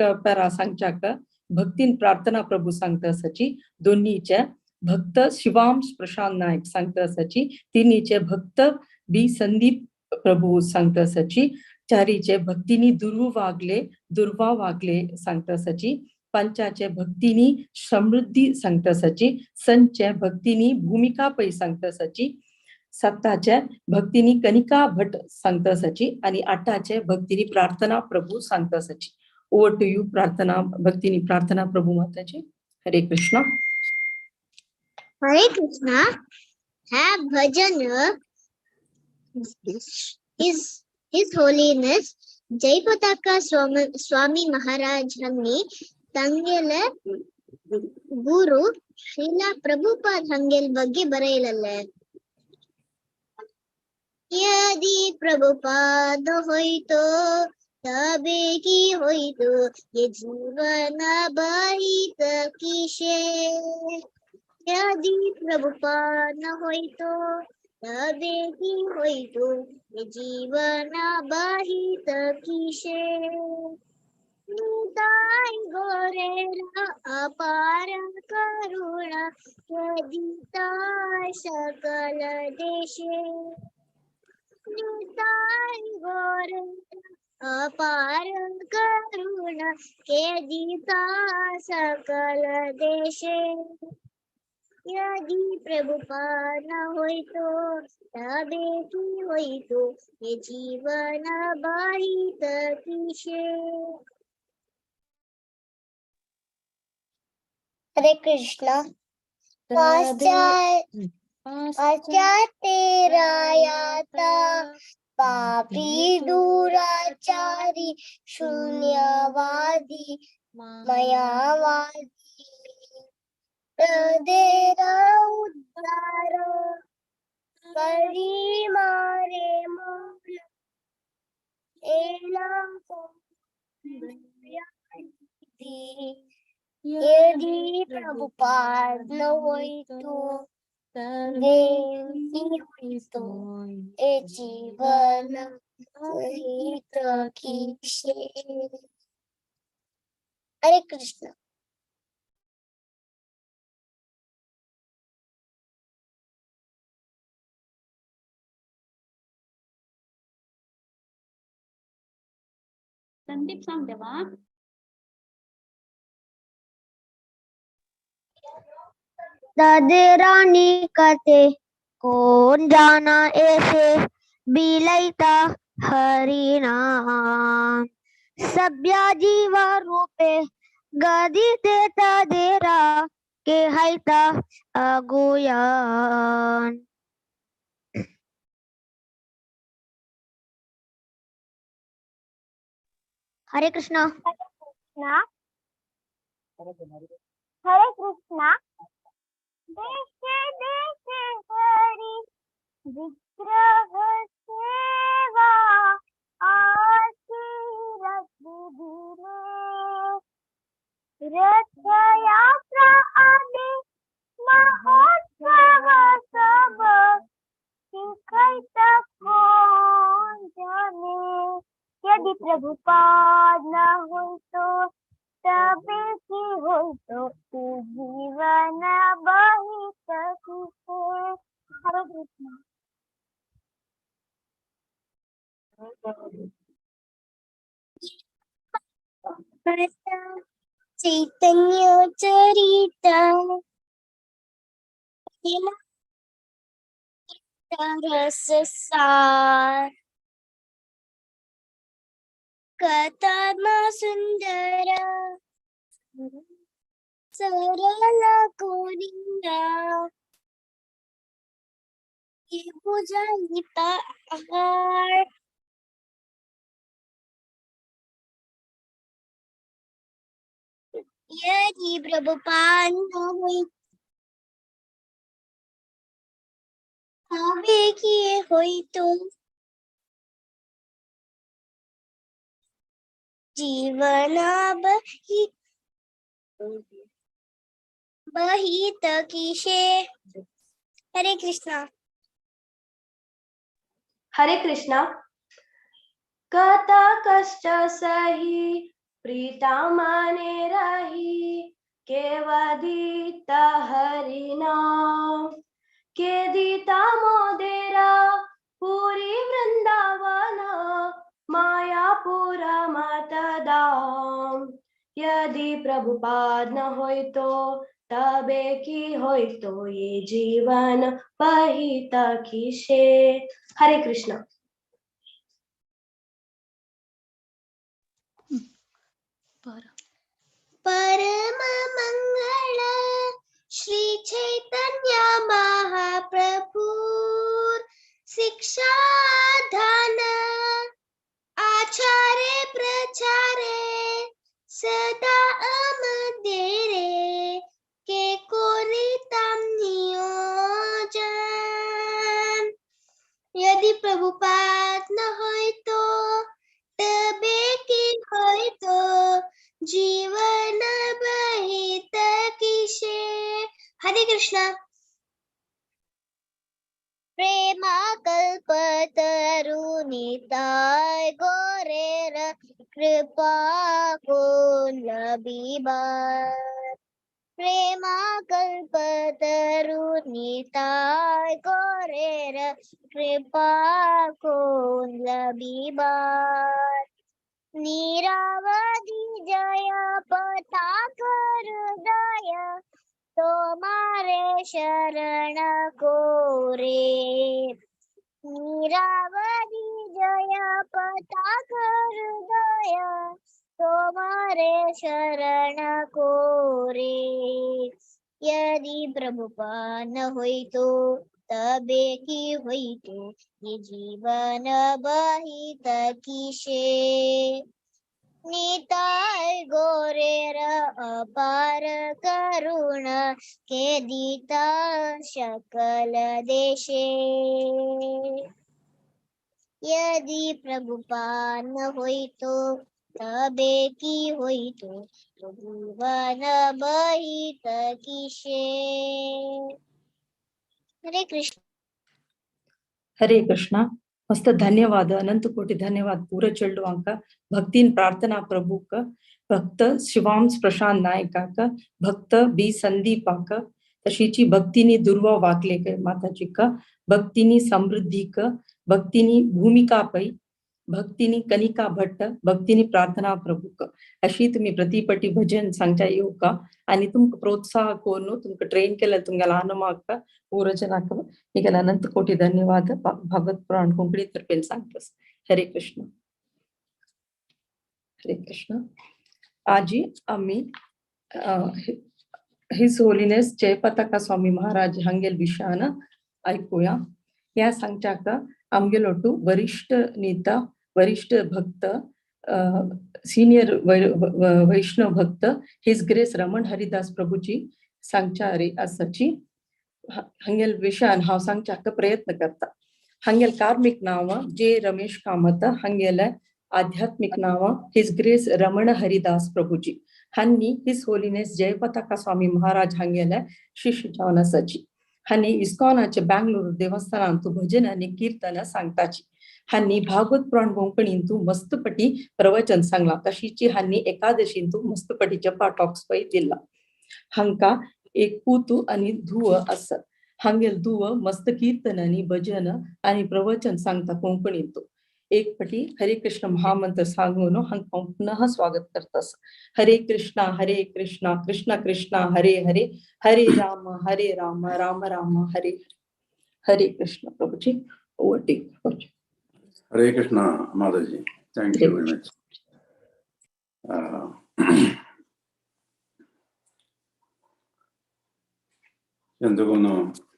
Para सांगच्याक भक्तीन प्रार्थना प्रभू सांगता सची दोन्हीचे भक्त शिवांश प्रशांत नायक सांगता सची तिन्हीचे भक्त बी संदीप प्रभू सांगता सची चारीचे भक्तीनी दुर्वा वागले सांगता सची पंचाचे भक्तीनी समृद्धी सांगता सची संचे भक्तीनी भूमिका पै सांगता सची सत्ताचे भक्तीनी कनिका भट सांगता सची आणि आठाचे भक्तीनी प्रार्थना प्रभू सांगता सची. ओव्हर टू यू प्रार्थना भक्तीनी प्रार्थना प्रभू माताजी. हरे कृष्णा. हरे कृष्णा. हा भजन His Holiness जयपताका स्वामी महाराज हंगी ತಂಗೆಲ गुरु ಶ್ರೀಲಾ ಪ್ರಭುಪಾದ ಹಂಗೆಲ್ ಬಗ್ಗೆ ಬರೆಯಲಲ್ಲ. यदि प्रभुपाद होइतो तबे की होइतो ये जीवन बाहित किसे. यदि प्रभुपाद न होइतो तबे की होइतो ये जीवन बाहित किसे. निताय गोरेला अपार करुणा यदिताय सकल देशे. निताय गोरेला अपार करुणा यदिता सकल देशे. यदि प्रभुपाद न होइतो तबे की होइतो ये जीवन बाहित किसे. हरे कृष्णा. पाश्चात्यरायाता पापी दुराचारी शून्यवादी मायावादी हृदय उद्धार करी मारे मूल एला यदि प्रभुपाद न होइतो तबे की होइतो ये जीवन बाहित किसे. हरे कृष्ण. संदीप सांगतेवा. ददेरानी कथे कौन जाना ऐसे बिलैता हरिनाम. सभ्या जीवा रूपे गदी देता देरा के हैता अगुयान. हरे कृष्णा. हरे कृष्णा. देशे देशे हरि विग्रह सेवा आरती रखी रथ यात्रा आदि महोत्सव सब शिखित कौन जाने. यदि प्रभुपाद न होइतो तबे की होइतो जीवन बाहित किसे. हरे कृष्ण. चैतन्य चरिता रस सार कथा सुंदर सरल कोरिंगा ये बुझाई पहाड़. यदि प्रभुपाद न होइतो तबे की होइतो जीवन बाहित किसे. हरे कृष्णा. हरे कृष्णा. कथा कष्ट सही प्रीता माने रही केवदित हरिनाम के दीता मोदेरा पूरी वृंदावन मायापुर मतदाम यदि प्रभुपाद न होय तो तबे की होय तो ये जीवन पहित किसे। हरे कृष्ण। परम मंगल श्री चैतन्य महाप्रभु शिक्षा दान आचार्य प्रचारे सदा अमदेरे के कोरितम नियोजन यदि प्रभुपाद न होय तो तबे की होय तो जीवन बहित किसे। हरे कृष्णा। प्रेमा कल्पतरुनिताय गोरेर कृपा कोलबीबार प्रेमा कल्पतरुनिताय गोरेर कृपा कोलबीबार नीरावधि जय पताकर दय तुम्हारे शरण को रे नीरावधि जय पताकर दय तुम्हारे शरण को रे यदि प्रभुपाद न होई तो तबे की होई तो ये जीवन बहित किसे। निताय गोरेर अपार करुण के दीता सकल देशे यदि प्रभुपाद न होई तो तबे की होई तो जीवन बहित किसे। हरे कृष्ण। ಹರೇ ಕೃಷ್ಣ. ಮಸ್ತ್ ಧನ್ಯವಾದ, ಅನಂತ ಕೋಟಿ ಧನ್ಯವಾದ ಪೂರ ಚೆಲ್ಲುವಂಕ ಭಕ್ತಿನ್ ಪ್ರಾರ್ಥನಾ ಪ್ರಭುಕ, भक्त शिवांश प्रशांत नायकाक, भक्त बी संदीपाक, तशीची भक्तीनी दुर्वा वाकलेकर माताजीक, भक्तीनी समृद्धीक, भक्तीनी भूमिका पै, भक्तीनी कनिका भट्ट, भक्तीनी प्रार्थना प्रभुक अशी तुम्ही प्रतिपटी भजन सांगता येऊ का आणि तुमक प्रोत्साह कोण तुमक ट्रेन केलं तुमगेला अनुभवाक पूरजनाक निघाला अनंत कोटी धन्यवाद. भागवत पुराण कोंकणी तर्फे सांगतस. हरे कृष्ण. हरे कृष्ण. आजी आम्ही हिज होलीनेस जयपताका स्वामी महाराज हांगेल विशयान ऐकूया. या सांगच्याक आमगेलोटू वरिष्ठ नेता, वरिष्ठ भक्त, सीनियर वैष्णव भक्त हिज ग्रेस रमण हरिदास प्रभूजी सांगचारी आसाची हांगेल विशयान हांव सांगच्याक प्रयत्न करता. हांगेल कार्मिक नाव जे रमेश कामत, हांगेल आध्यात्मिक नाव हिज ग्रेस रमण हरिदास प्रभूजी. हांनी हिज होलीनेस जयपताका स्वामी महाराज हांगेल शिष्य जावन आसाची. हांनी इस्कॉनाचे बँगलोर देवस्थानांतू भजन आणि कीर्तन सांगताची. हांनी भागवत पुराण कोंकणींतू मस्तपटी प्रवचन सांगला. तशीची हांनी एकादशींतू मस्तपटीचे टॉक्स पै दिला. हांका एक पूतू आणि धुव असत. हांगेल धुव मस्त कीर्तन आणि भजन आणि प्रवचन सांगता कोंकणींतू. एक पटी हरे कृष्ण महामंत्र सांगून हांका पुनः स्वागत करतस. हरे कृष्णा कृष्ण कृष्ण हरे हरे, हरे राम राम राम हरे हरे. हरे कृष्ण प्रभुजी. Over take. हरे कृष्णा माताजी, थैंक यू वेरी मच. ಎಂದಗೂನು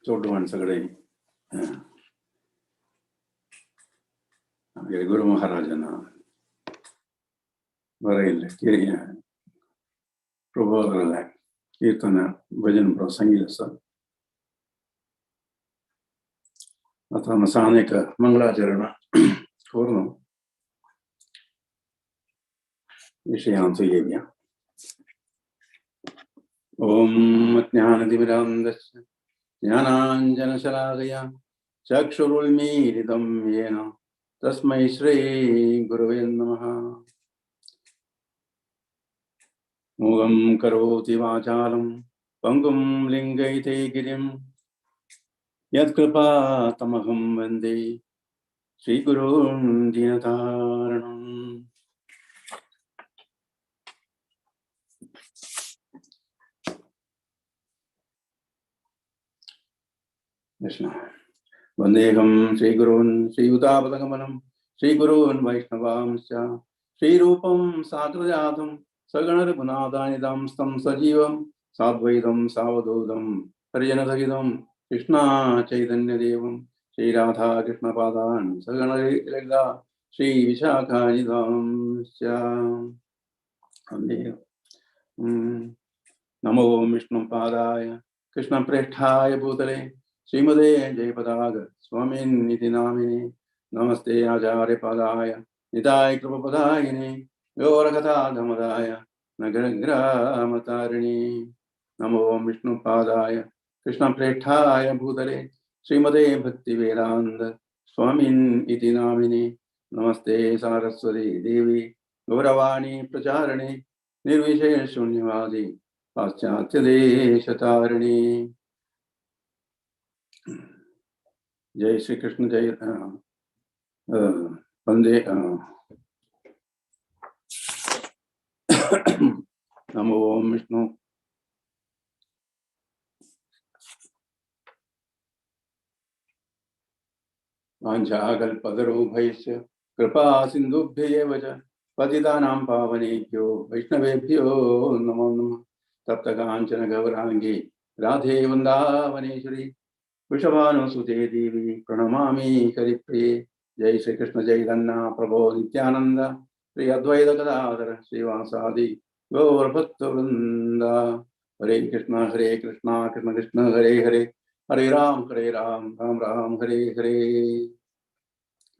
ಚೋಟುವನ್ ಸಗಡೆ ಗುರು ಮಹಾರಾಜನ ಬರೆಯಿಲ್ಲ ಕಿರಿಯ ಪ್ರಭುವರಲ್ಲ ಕೀರ್ತನ ಭಜನ ಸಂಗೀತ ಅಥವಾ ಸಾನೇಕ ಮಂಗಳಾಚರಣ ಕೋರ್ನು ವಿಷಯಾಂತು ಏವ್ಯ. ಓಂ ಜ್ಞಾನತಿಮಿರಾಂಧಸ್ಯ ಜ್ಞಾನಾಂಜನಶಲಾಕಯ ಚಕ್ಷುರುನ್ಮೀಲಿತಂ ಯೇನ ತಸ್ಮೈ ಶ್ರೀ ಗುರವೇ ನಮಃ. मूगं करोति वाचालं पंगुं लिंगयते गिरिं यत्कृपातमहं वन्दे श्रीगुरुं दीनतारिणम्। कृष्ण वंदेहं श्रीगुरून् श्रीयुतापदकमलं श्रीगुरून् वैष्णवांश्च श्रीरूपं साग्रजातं सगणरघुनाथानितं स्तं सजीवं साद्वैतं सावधूतं परिजनसहितं कृष्णा चैतन्यदेवं श्रीराधा कृष्णपादान् सगणललिता श्रीविशाखानिधांश्च नमो विष्णुपादाय कृष्णप्रेष्ठाय भूतले श्रीमते जयपदाग स्वामिन्निति नामिने नमस्ते आचार्यपादाय निताय कृपपदायिने गौरकथाधमदाय नगरग्रामतारिणे नमो विष्णुपादाय कृष्णप्रेष्ठाय भूतले श्रीमते भक्तिवेदान्त स्वामिन्निति नामिने नमस्ते सारस्वती देवी गौरवाणी प्रचारिणे निर्विशेष शून्यवादी पाश्चात्य देशतारिणी। जय श्री कृष्ण जय वंदे नमो ओम विष्णु वाञ्छाकल्पतरुभ्यश्च कृपा सिन्धुभ्य एव च पतितानां पावनेभ्यो वैष्णवेभ्यो नमो नमः। तप्त काञ्चन गौरांगी राधे वृन्दावनेश्वरी वृषभानुसुते देवी प्रणमामि हरिप्रिये। जय श्री कृष्ण चैतन्य प्रभो नित्यानंद श्री अद्वैत गदाधर श्रीवासादि गौरभक्तवृंद। हरे कृष्ण कृष्ण कृष्ण हरे हरे हरे राम राम राम हरे हरे।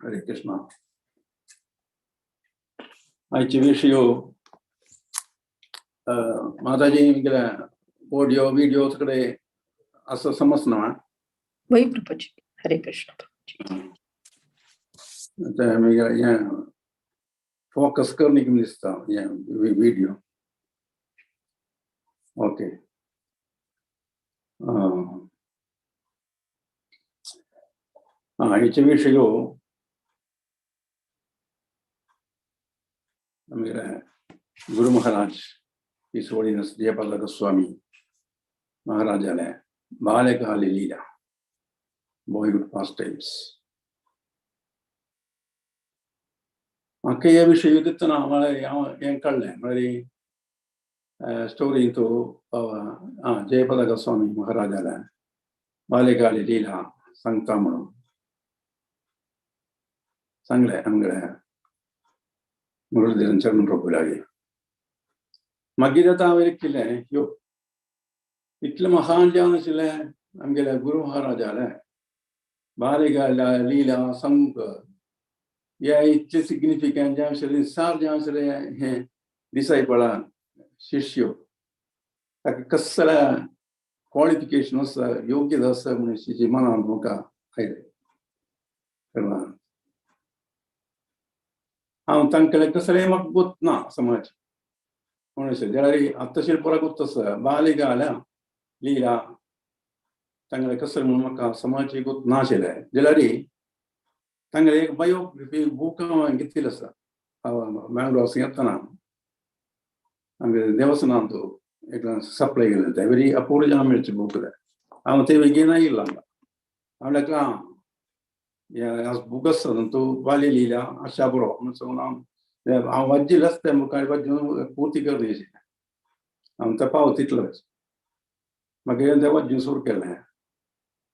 हरे कृष्ण। आजचे विषय माताजी ऑडिओ वीडियो सगळे असं समजणार वही प्रपंच। हरे कृष्ण। फोकस करने की दिसता वीडियो ओके। ह्याचे विषय गुरु महाराज इस होलीनेस जयपाल गोस्वामी महाराजाने बाल्यकाल लीला बॉयहुड पास्ट टाइम्स अख्खे विषय दितना कळ्ळें स्टोरी तो जयपाल गोस्वामी महाराजाने बाल्यकाल लीला सांगता म्हणून सांगले आमगेले मुरलीधरन चरण प्रभुलागे मागीर आतां हांवें केलें यो इतलें महान जावन आशिल्लें आमगेले गुरु महाराजाले बाल्यकाल लीला सांगूंक हे इतलें सिग्निफिकंट जावन आशिल्लें सार जावन आशिल्लें हें डिसायपलां शिष्य ताका कसलें क्वॉलिफिकेशन आसा योग्यता आसा म्हणून तेजी मनांत म्हाका आयलें हांव तांगेलें कसलें म्हाका गोत ना समाज म्हणून जाल्यार आतांशीर परां गोत आसा बाल्यकाल लीला तांगेलें कसलें म्हणून म्हाका समाज गोत नाशिल्लें जाल्यार तांगेलें एक बायोग्राफी बूक हांवें घेतिल्लो आसा बेंगलोर वचून येतना आमगे देवस्थानांत एक सप्लाय केलें तें वेरी अपूर्वजांची बूक हांव तें घेवन आयिल्लो हांगा हांव बुक आसा तूं बाल्य लीला आशा बरो म्हणून सांगून हांव वाजिल्लें आसता तें मुखार वाजून पूर्ती करता आशिल्लें हांव तें पावत तितलोच मागीर तें वाजून सुरू केलें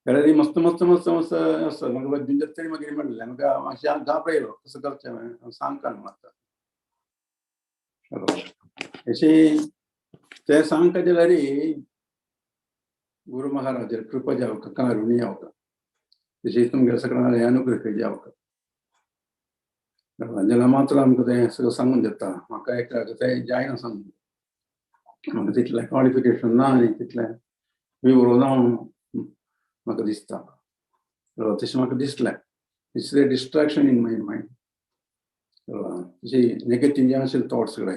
जाल्यार मस्त मस्त मस्त मस्त आसा म्हाका वाजून जाता तरी मागीर म्हणलें म्हाका मातशें घाबरयलो कसं करचें हांवें सांगता म्हाका अशें तें सांगता जाल्यार गुरु महाराज कृपा जावं कारुण्य जावं तशी तुमगे सगळ्यांक अनुग्रह जावं जाल्यार मात्र आमकां तें सगळें सांगून दिता म्हाका एक तें जायना सांगून म्हाका तितलें क्वॉलिफिकेशन ना आनी तितलें विवरो ना म्हणून म्हाका दिसता तशें म्हाका दिसलें it's a distraction in my mind तशी नेगेटीव जे आशिल्ले थॉट्स सगळे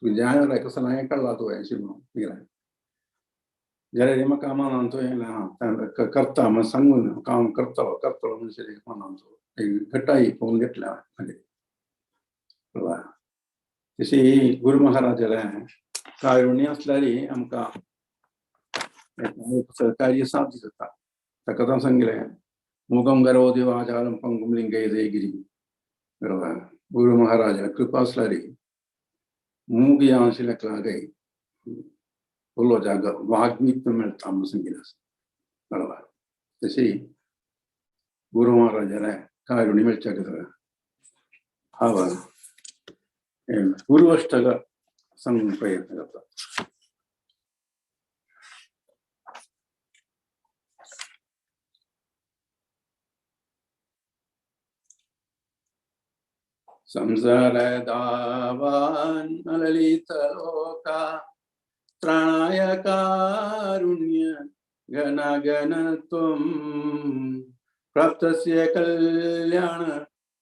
तुझ्या कसं नाही कळला तो आहे शिव जरा मग कामान आणतोय करता मग सांगून काम करतो करतो म्हणजे आणतो घटाई पाहून घेतल्या तशी गुरु महाराजाला कारुणी असल्यारी आमका सहकार्य साथ दिसता ताका सांगितलंय मुगम गर्व देवाजालम पंगुम लिंगय जयगिरी बरोबर गुरु महाराजा कृपा असल्यारी मूग या शिलकलागय बोलो जाग वाग्मित मिळता म्हणून सांगितलं बरोबर तशी गुरु महाराजाला कारुणी मिळच्या कसं हवा गुरुअष्टक सांगून प्रयत्न करतात संसार दावान ललित लोका त्राणाय कारुण्य गण गण त्वं प्राप्तस्य कल्याण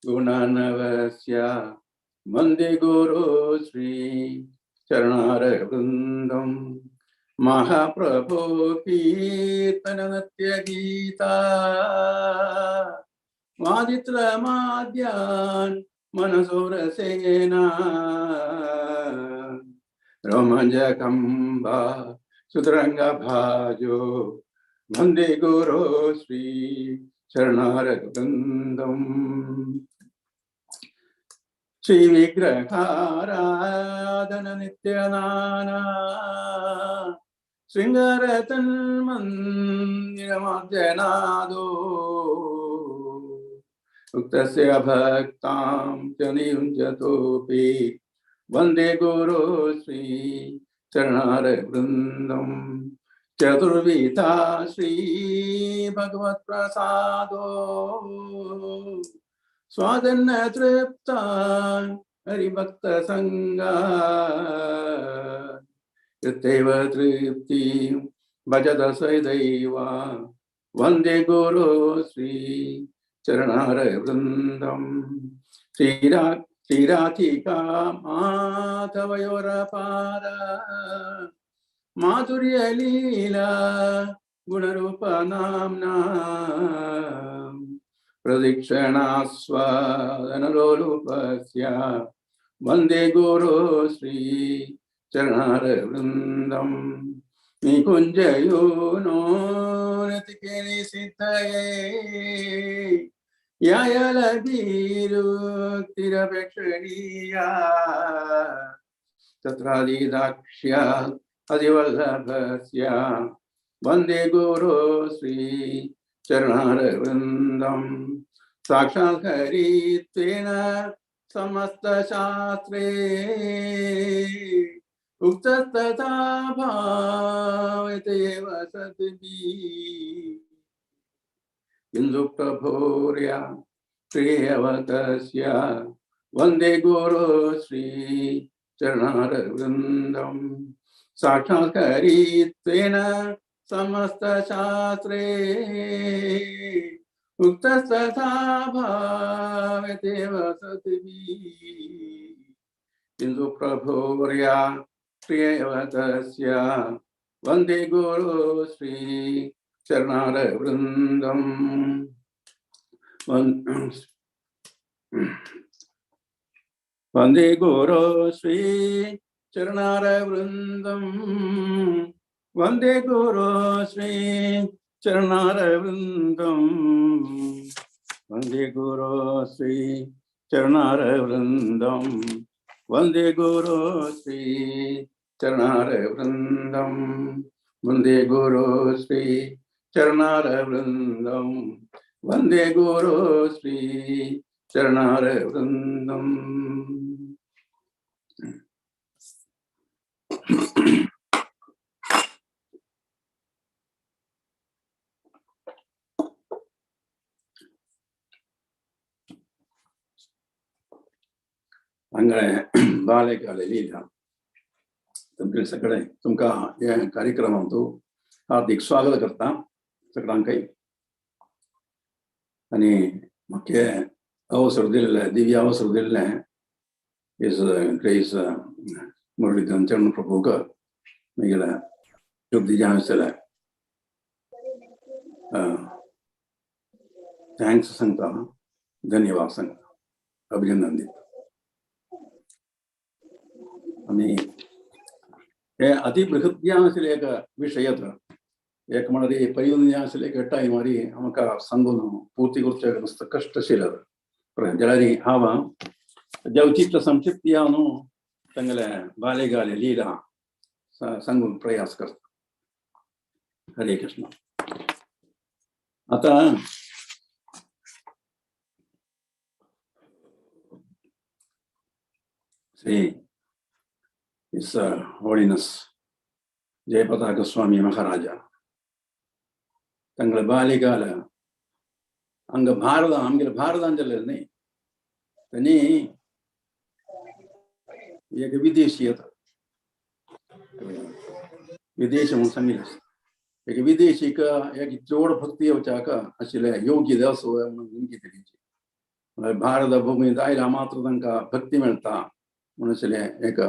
गुणानवस्य वंदे गुरु श्री चरणारविंदम महाप्रभो कीर्तन नृत्य गीता वादित्र माद्यान मनसोरसेना रोमंजकंबा सुतरंग भाजो वंदे गुरु श्री चरणारविंदम श्री विग्रहाराधन नित्य नाना श्रृंगारतन मंदिरमाद्यनादो उक्तस्य भक्तां च नियुञ्जतोऽपि वन्दे गुरु श्री चरणारविंदम चतुर्विधा श्री भगवत् प्रसादो स्वादन्न तृप्तान् हरिभक्त संगा यत्तेव तृप्तिं भजत सदैवा वन्दे गुरु श्री चरणारविंदम श्रीराधिका माधवयोरपार माधुर्य लीला गुणरूप नाम्ना प्रदीक्षणास्वादनलोलुपस्य वन्दे गुरु श्री चरणारविंदम निकुञ्जयोनो नतिकेनिसिद्धये यायलभीरुक्तिरपेक्षणीया तत्रादिदाक्ष्या अधिवल्लभस्य वन्दे गुरु श्री चरणारविंदम साक्षात् हरित्वेन समस्त शास्त्रे उक्तस्तथा भावयतेव सद्भिः इन्दुप्रभोर्या प्रियवतस्य वन्दे गुरु श्री चरणारविंदम साक्षात् हरित्वेन समस्त शास्त्रे उक्तस्तथा भावयतेव सद्भिः इन्दुप्रभोर्या प्रियवतस्य वन्दे गुरु श्री चरणारविंदम वन्दे गुरु श्री चरणारविंदम वन्दे गुरु श्री चरणारविंदम वन्दे गुरु श्री चरणारविंदम वन्दे गुरु श्री चरणारविंदम वन्दे गुरु श्री चरणारविंदम वन्दे गुरु श्री चरणारविंदम हांगा बालेकाले लीला तुमचे सगळे तुमका या कार्यक्रमात हार्दिक स्वागत करता सगळ्यांकय आणि म्हाका अवसर दिल्ले दिव्य अवसर दिल्ले इज ग्रेस मुरलीधरन चरण प्रभु का मिगला योग दी जाने से ले थैंक्स संगता धन्यवाद संगता अभिनंदन देता आम्ही हे अति बृहत ज्ञानाचे एक विषय था एक म्हणजे परिवहन ज्ञानाचे एक टाइम मारी आमका सांगून पूर्ती करचे मस्त कष्टशील पण जळारी हावा जवचित्र संक्षिप्त यानो तंगले बालेगाले लीला सांगून प्रयास करता हरे कृष्ण आता Shri His Holiness Jayapataka Swami Maharaja ತಂಗಳ ಬಾಲಿಗಾಲ ಹಂಗ ಭಾರತ ನಮ್ಗೆ ಭಾರತ ಅಂಜಲ್ಲ ತನಿ एक विदेशीयत विदेश म्हणून सांगितलं एक विदेशी का एक चोड भक्ती येवच्या का आशिल्ले योग्य देव म्हणून विनंती केली भारत भूमी जायला मात्र तांकां भक्ती मेळटा म्हणून आशिल्ले एक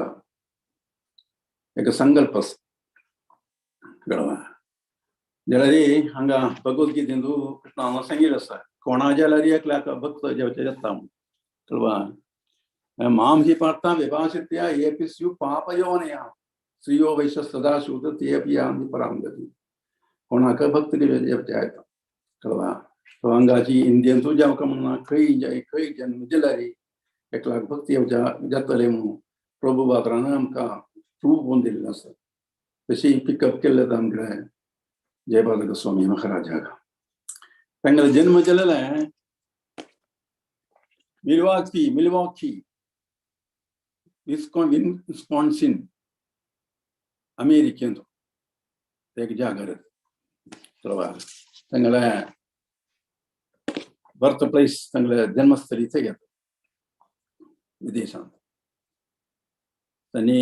संकल्प कळवा जळारी हांगा भगवद्गीतेंतू कृष्णान सांगिल्लें आसा कोणाच्या जाल्यार एकल्याक भक्त जेवचे येता कळवा माम ही पार्था विभाषित्या येपि स्यु पापयोनया श्रियो वैश्य सदा शूद तेपि यान्ति परां गतिं कोणाक भक्त जेवचे आयता कळवा तो हांगाची इंडियन तुज्या म्हणून खंय जन्म दिल्यारी एकल्याक भक्ती येवच्या जातले म्हणून प्रभू बात्रान आमकां खूब बोन दिल्लें आसा तशी पिकअप केल्ले आमगे जयपादक स्वामी महाराजाक तांगेलो जन्म जाल्लें मिल्वॉकी विस्कॉन्सिन अमेरिकेन एक जागर तांगेले बर्थ प्लेस तांगेले जन्मस्थळी थंय विदेशांत तांणी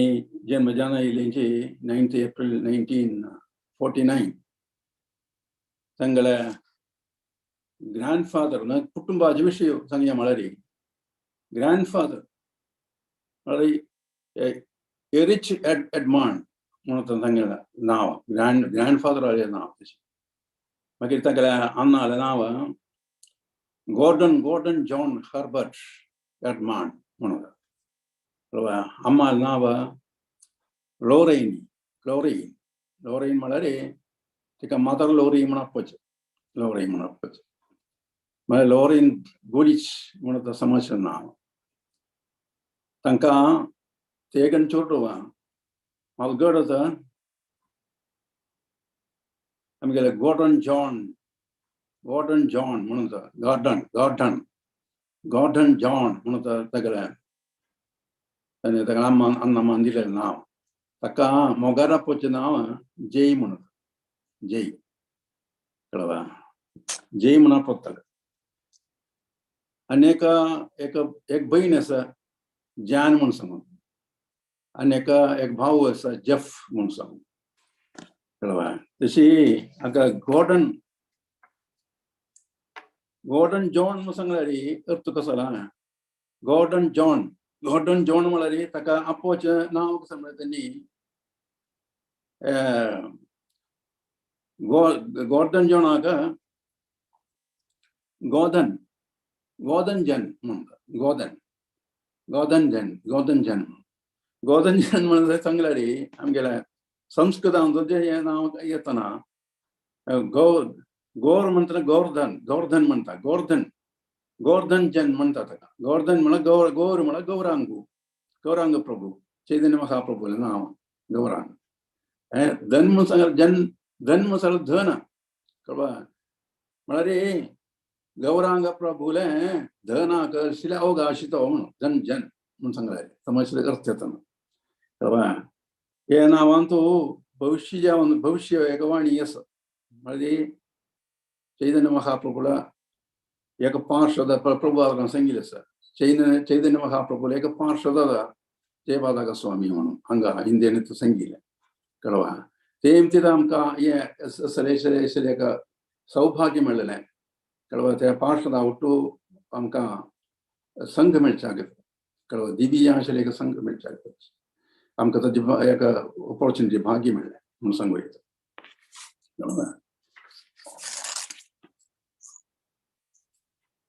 जन्म जावन येयलेंची 9 एप्रिल 1949 तांगेले ग्रँडफादर कुटुंबाचे विशय सांगया म्हळ्यार ग्रँडफादर एरिच एडमंड म्हणून तांगेलें नांव ग्रँडफादर आलें नांव तशें मागीर तांगेल्या अन्नालें नांव गॉर्डन जॉन हर्बर्ट एडमंड म्हणून अम्मा नांव लॉरेन म्हळ्यार तिका मदर लॉरी म्हणपाचें म्हळ्यार लॉरेन गोलिच म्हणून समाजाचें नांव तांकां तेगन चोटवा मालगड आसा आमगेले गॉर्डन जॉन म्हणून गॉर्डन जॉन म्हणून तागेलें ताणें ताका अन्न दिलेलें नांव ताका मोगारापोचें नांव जय म्हणून जय कळवा जय म्हणून पोत्ताक आनी एक भयण आसा जॅन म्हणून सांगून आनी एक भाव आसा जेफ म्हणून सांगून कळवा तशी हाका गॉर्डन जॉन म्हणून सांगल्यार अर्थ कसो जाला गॉर्डन जॉन म्हळ्यार ताका आपोवचें नांव कसो म्हळ्यार तेणी गॉर्डन जॉनाक गोदन जन म्हणटा गोदन जन म्हणून सांगल्यार आमगेल्या संस्कृतांत जें नांव येतना गोर म्हणटा गोवर्धन म्हणटा गोवर्धन जन म्हणटा ताका गोवर्धन म्हळ्यार गौर म्हळ्यार गौरांग प्रभू चैतन्य महाप्रभूलें नांव गौरांग धन म्हणून सांगल्यार धन म्हणून धन कळवा म्हळ्यार गौरांग प्रभूलें धनाक शिल्या अवगाशितो म्हणून जन म्हणून सांगल्यार समाजाचो अर्थ येतना कळवा हे नांवान तूं भविष्य एक वाणी आसा म्हळ्यार चैतन्य महाप्रभूला एक पार्श्वद प्रभू सांगिल्लें आसा चैतन्य महाप्रभूला एक पार्श्वद जयपादक स्वामी म्हणून हांगा इंडियन सांगिल्लें कळवा ते इमतीत आमकां हें सलेशलें एक सौभाग्य मेळ्ळेलें कळवा त्या पार्श्वदा ಒಟ್ಟು आमकां संघ मेळच्याक कळवा दिव्य आशिल्लें एक संघ मेळच्याक आमकां ताची एक ऑपॉर्च्युनिटी भागी मेळ्ळें म्हूण सांगूं येता.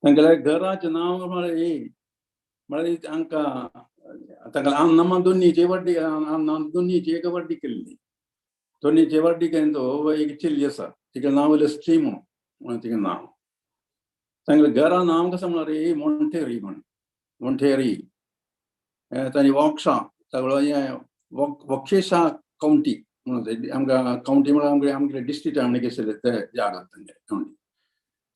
तांगेल्या घराचें नांव म्हळ्यार हांकां तांकां नम्मा दोनीचे वाडी दोनीची एक वाडी केल्ली. दोनीचे वाडी केन्ना तो एक चेल्ली आसा तिचें नांव स्ट्रीमो म्हणून तिचें नांव. तांगेल्या घरा नांव कसं म्हळ्यार मोंटेरी म्हण मोंटेरी. तांणी वॉक्शा वॉक्षेशा कावंटी म्हणून आमकां कावंटी म्हळ्यार आमगे डिस्ट्रिक्ट आमगे केसले ते जागा तांगे कावंटी.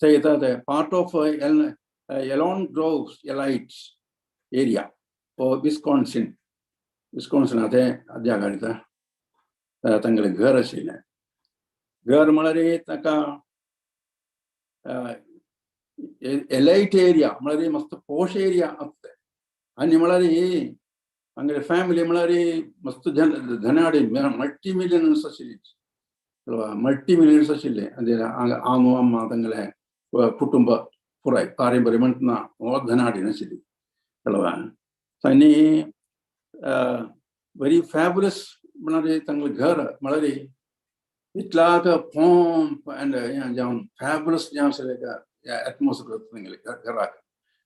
ते येता ते part of Elon Groves elites area Wisconsin ते जागा दिता. तांगेलें घर आशिल्लें. घर म्हळ्यार ताका एलाइट एरिया म्हळ्यार मस्त पोश एरिया आसता. आनी म्हळ्यार हांगेले फॅमिली म्हळ्यार मस्त धनाडे मल्टी मिलियनर्स आशिल्ली. मल्टी मिलियनर्स आशिल्ले. आमू अम्मा तांगेले कुटुंब पुराय पारंपरी म्हणटना हो धनाडे नाशिल्ली. कळ्ळें. तांणी वेरी फॅबुलस म्हळ्यार तांगेलें घर म्हळ्यार इतलाक पॉम्प एंड जावन फॅबुलस जें आशिल्लें एटमॉस्फियर तांगेले घराक.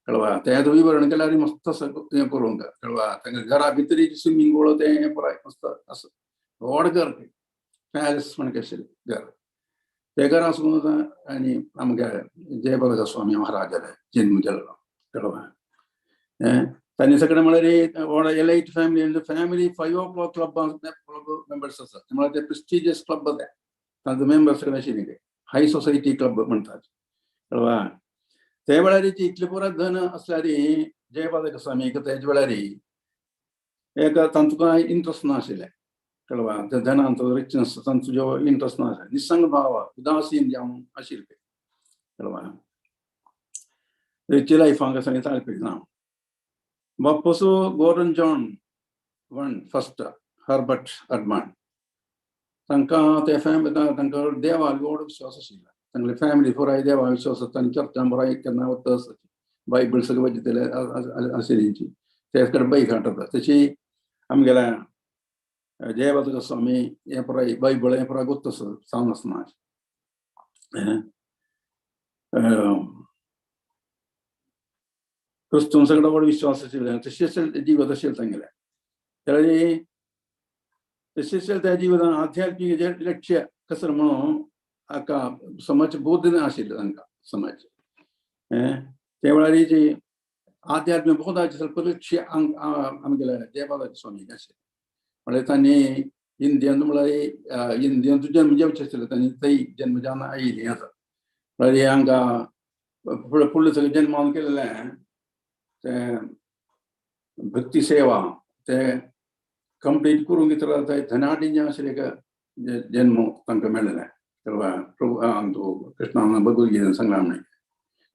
कळ्ळें. तें विवरण केल्यार मस्त हें करूंक. कळ्ळें. तांगे घरा भितर स्विमींग पूल तें पुराय मस्त आसा. व्हड घर पॅलेस म्हण आशिल्लें घर. ते घर आसून आनी आमगे जयबाबा स्वामी महाराज जाले जल्म जालो. कळ्ळें. तांणी सगळें म्हळ्यार elite family 5 o'clock club members आसात. म्हळ्यार ते प्रेस्टिजियस क्लब ते तांचो मेंबर्स सगळे आशिल्ले. हाय सोसायटी क्लब म्हणटात. कळ्ळें. ते वेळार इतले पुराय धन आसल्यार जयबाबा स्वामी तेजे वेळार एक तांचो इंट्रस्ट नाशिल्लें. कळ्ळें. त्या धनांचो रिचनस तांचो जो इंट्रस्ट नाशिल्लो. निसंग भाव उदासीन जावन आशिल्ले. कळ्ळें. रिची लायफाक सांगता ना. Bapuso Gordon John one first Herbert Herdman तांकां ते फॅमिली तांकां देवा व्हड विश्वास आशिल्लो. तांगेली फॅमिली पुराय देवा विश्वास तांणी चर्चान पुराय केन्ना वता बायबल सगळें वाचितले आशिल्ली. ते कडेन बई काडटा. तशी आमगेल्या जयबाबा स्वामी हें पुराय बायबल हें पुराय गोत्त सावन आसना. क्रिस्तून सगळं व्हड विश्वास आशिल्लें. तशेंच जिवत आशिल्लें तांगेलें. तेन्ना तशेंच त्या जिवतान आध्यात्मीक लक्ष्य कसर म्हणून हाका समाज बौद्ध आशिल्लो तांकां समाज. ते वेळार जी आध्यात्मीक बोधाचें लक्ष्य आमगेल्या जयबाबा स्वामीक आशिल्लें. म्हळ्यार तांणी इंडियन म्हळ्यार इंडियन जन्म जेवचें आशिल्लें. तांणी थंय जन्म जावन आयिल्लीं आसा. म्हळ्यार हांकां फुडलें सगळें जन्मान केल्लें ते भक्ती सेवा ते कंप्लीट करूंक थंय धनाडी जें आशिल्लें जन्म तांकां मेळ्ळें. प्रभू कृष्णान भगवद्गीतेन सांगलां म्हणून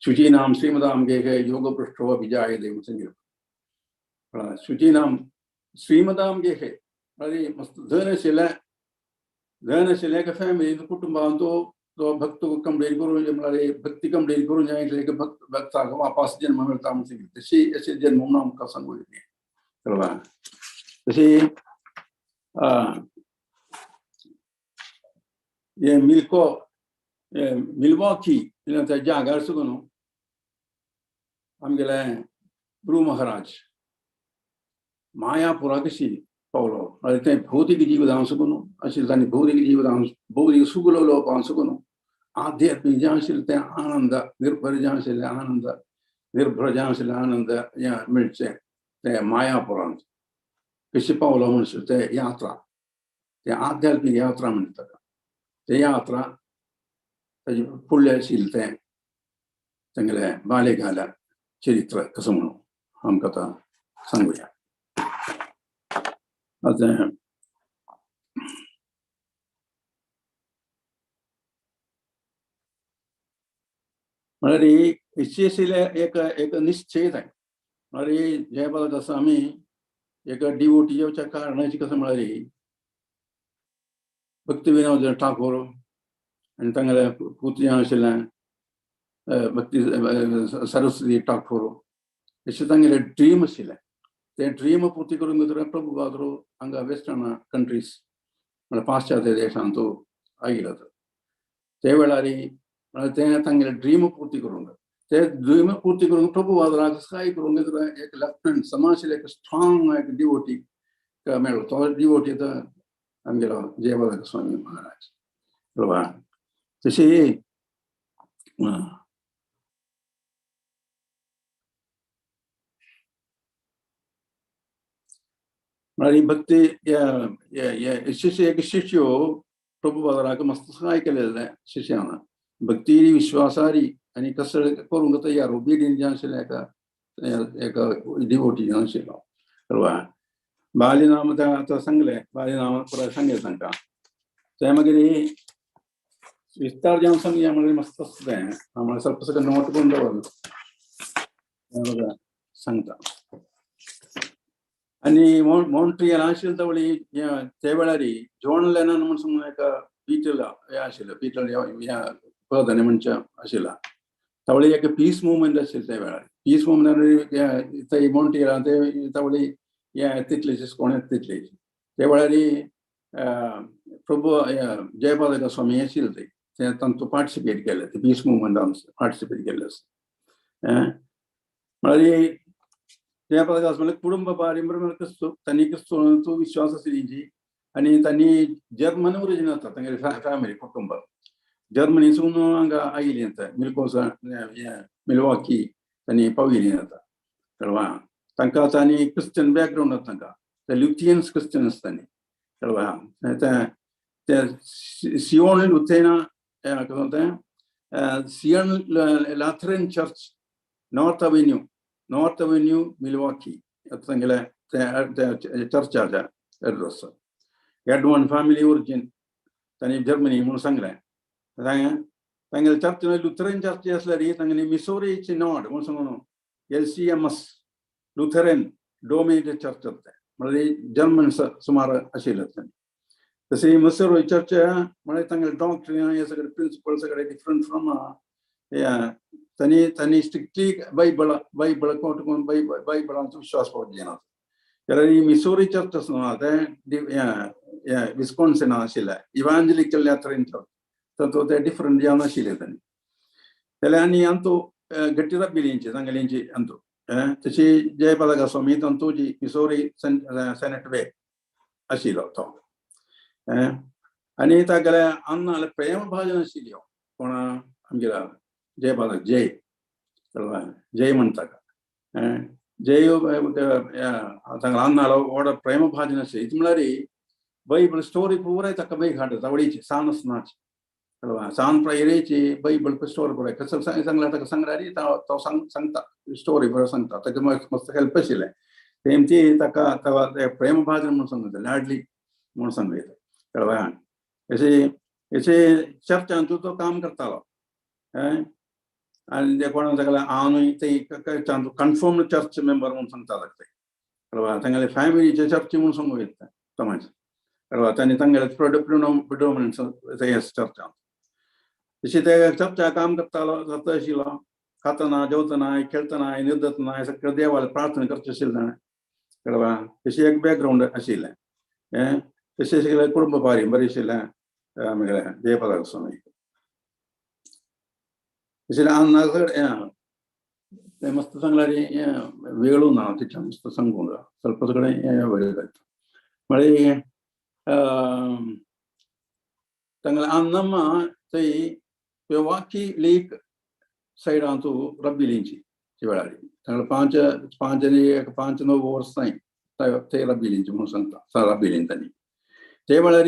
शुचीनाम श्रीमदाम गे योग पृष्ठो विजाय देव संगीत. शुचीनाम श्रीमदाम गे म्हळ्यार मस्त धन आशिल्लें एका फॅमिलीन कुटुंबान तो भक्त कंप्लीट करून म्हळ्यार भक्ती कंप्लीट करून जाय भक्ताक वापस जन्म मेळटा म्हूण सांगितलें. तशी अशें जन्म म्हणून आमकां सांगूं येता. कळ्ळें. तशी हे मिल्वॉकी त्या जाग्यार सुद्दां आमगेले गुरू महाराज मायापुरा कशी पावलो. म्हळ्यार तें भौतीक जिवितान सुद्दां आशिल्लें. तांणी भौतीक जिवितान भौतीक सुख लोलोवपान सुद्दां आध्यात्मीक जें आशिल्लें तें आनंद निर्भर जें आशिल्लें आनंद निर्भर जें आशिल्लें आनंद हें मेळचें तें मायापुरांत कशें पावलो म्हणून तें यात्रा तें आध्यात्मीक यात्रा म्हणटा. ते यात्रा ताजे फुडलें आशिल्लें तें तांगेलें बालेकाल्या चरित्र कसं म्हणून आमकां आतां सांगुया. आतां म्हळ्यार इच्छे आशिल्लें एक निश्चय जाय. म्हळ्यार जयबाबा स्वामी एक डिवोटी जेवच्या कारणाची कसं म्हळ्यार भक्ती विनोद ठाकूर आनी तांगेले पुत्री आशिल्लें भक्ती सरस्वती ठाकूर अशें तांगेलें ड्रीम आशिल्लें. ते ड्रीम पुर्ती करून घेतले प्रभू आदरू हांगा वेस्टर्न कंट्रीज म्हणजे पाश्चात्य देशांतू आयिल्लो ते वेळार ते तांगेले ड्रीम पुर्ती करूंक ते ड्रीम पुर्ती करूंक प्रभू आदराक काय करूंक घेतले एक लेफ्टनंट समाशिले एक स्ट्रॉंग एक डिवोटी मेळ्ळो तो डिवोटी तर आमगेलो जयबालक स्वामी महाराज प्रभा तशी भक्ती शिष्य एक शिष्यो प्रभू बाजाराक मस्त सहाय केलेले शिष्याना भक्ती विश्वासारी आणि कसं करूंक तयार ओबिडियंट जे आशिल्ले एका डिवोटी आशिल्लो बरोबर बालीनाम आतां सांगलें बालीनाम पुराय सांगलें तांकां ते मागीर विस्तार जावन सांगया म्हणजे मस्त आसता तें हांव ಸ್ವಲ್ಪ सगळं नोट करून दवरलें सांगता आणि मॉन्ट्रियल आशिल्लो तवळी ते वेळार जॉन लेनन म्हणून एका बीटल आशिल्लो बीटल प्रधानी मनशा आशिल्ला तवळी एक पीस मुवमेंट आशिल्लो त्या वेळार पीस मुवमेंटान थंय मॉन्ट्रियलान ते तवळी तितलेशेच कोण तितले त्या वेळार प्रभू जयपादक स्वामी आशिल्लो ते तांचो पार्टिसिपेट केले ते पीस मुवमेंटान पार्टिसिपेट केले म्हळ्यार जयपादक म्हणजे कुटुंब पारंपर्य क्रिस्तू विश्वास आसली तेंची आनी तांणी जर्मन ओरिजीन जाता तांगेली फॅमिली कुटुंब जर्मनीसून हांगा आयिल्लीं मिल्कोसा मिल्वॉकी तांणी पाविल्लीं जाता कळवा तांकां तांणी क्रिश्चन बॅकग्रावंड आसा तांकां ते ल्युथियन्स क्रिश्चन आसता तांणी कळवा ते सियोन लुथेना सियोन लॅथरन चर्च नॉर्थ अवेन्यू मिल्वॉकी तांगेले चर्चाच्या एड्रेस एडमंड फॅमिली ओरिजीन तांणी जर्मनी म्हणून सांगलें तांगेले चर्च लुथरन चर्च आसल्यार तांगेली मिसोरीची नॉड म्हणून सांगून LCMS लुथरन डोमिनेटेड चर्च म्हणजे जर्मन सुमार आशिल्ले तशी मिसोरी चर्च म्हणजे तांगेले डॉक्ट्रीन हे सगळे प्रिंसिपल सगळे डिफरंट फ्रॉम तांणी स्ट्रिक्टली बायबल कोट करून बायबलांचो विश्वास पडचेना जाल्यार ही मिसोरी चर्च आसा ते विस्कॉन्सिन आशिल्ले इवांजलिकल लॅथरन चर्च तातूंत ते डिफरंट जावन आशिल्ले तांणी जाल्यार आनी आमचो गट्टी रब्बिलींची तांगेलींची आमचो तशी जयपादक स्वामी तांतूची मिसोरी सेनेट वे आशिल्लो तो आनी तागेले अन्नाले प्रेम भाजन आशिल्ल्यो कोण आमगेलो जयपादक जय म्हणटा जय तांगेलो अन्नालो व्हड प्रेम भाजन आशिल्लें इतलें म्हळ्यार बायबल स्टोरी पुराय ताका मेळी हाडटा आवडीची सान आसनाची सान प्रायरेची बायबल स्टोरी पुराय कसं सांगल्यार ताका सांगल्यार तो सांगता स्टोरी बरो सांगता ताका मस्त हेल्प आशिल्लें तेमची ताका प्रेम भाजन म्हणून सांगता लाडली म्हणून सांगता कळवा अशे चर्चांचो तो काम करतालो आनी ते कोणाक सांगलें हांव ते कन्फर्म्ड चर्च मेंबर म्हणून सांगता लागता कळवा तांगेले फॅमिलीचे चर्ची म्हणून सांगूं येता समाज कळवा तांणी तांगेले प्रिडोमिनन्स चर्चांत तशी ते चर्चा काम करतालो जाता आशिल्लो खातना जेवतना खेळतना न्हिदतना सगळे देवाला प्रार्थना करचे आशिल्ले ताणें कळवा तशी एक बॅकग्रावंड आशिल्लें तशें सगळें कुटुंब पारंपर्य आशिल्लें आमगेले जयपादक स्वामी तशें अन्ना सगळें मस्त सांगल्यार वेळ ना तितल्यान मस्त सांगूंक जाय ಸ್ವಲ್ಪ सगळें वेळ जाता म्हळ्यार तांगेले अन्नम्मा थंय पेवाकी लेक सायडांतू रब्बिलींची ते वेळार तांगेले 5-9 वर्स थंय रब्बिलींची म्हणून सांगता रब्बिलीन तांणी ते वेळार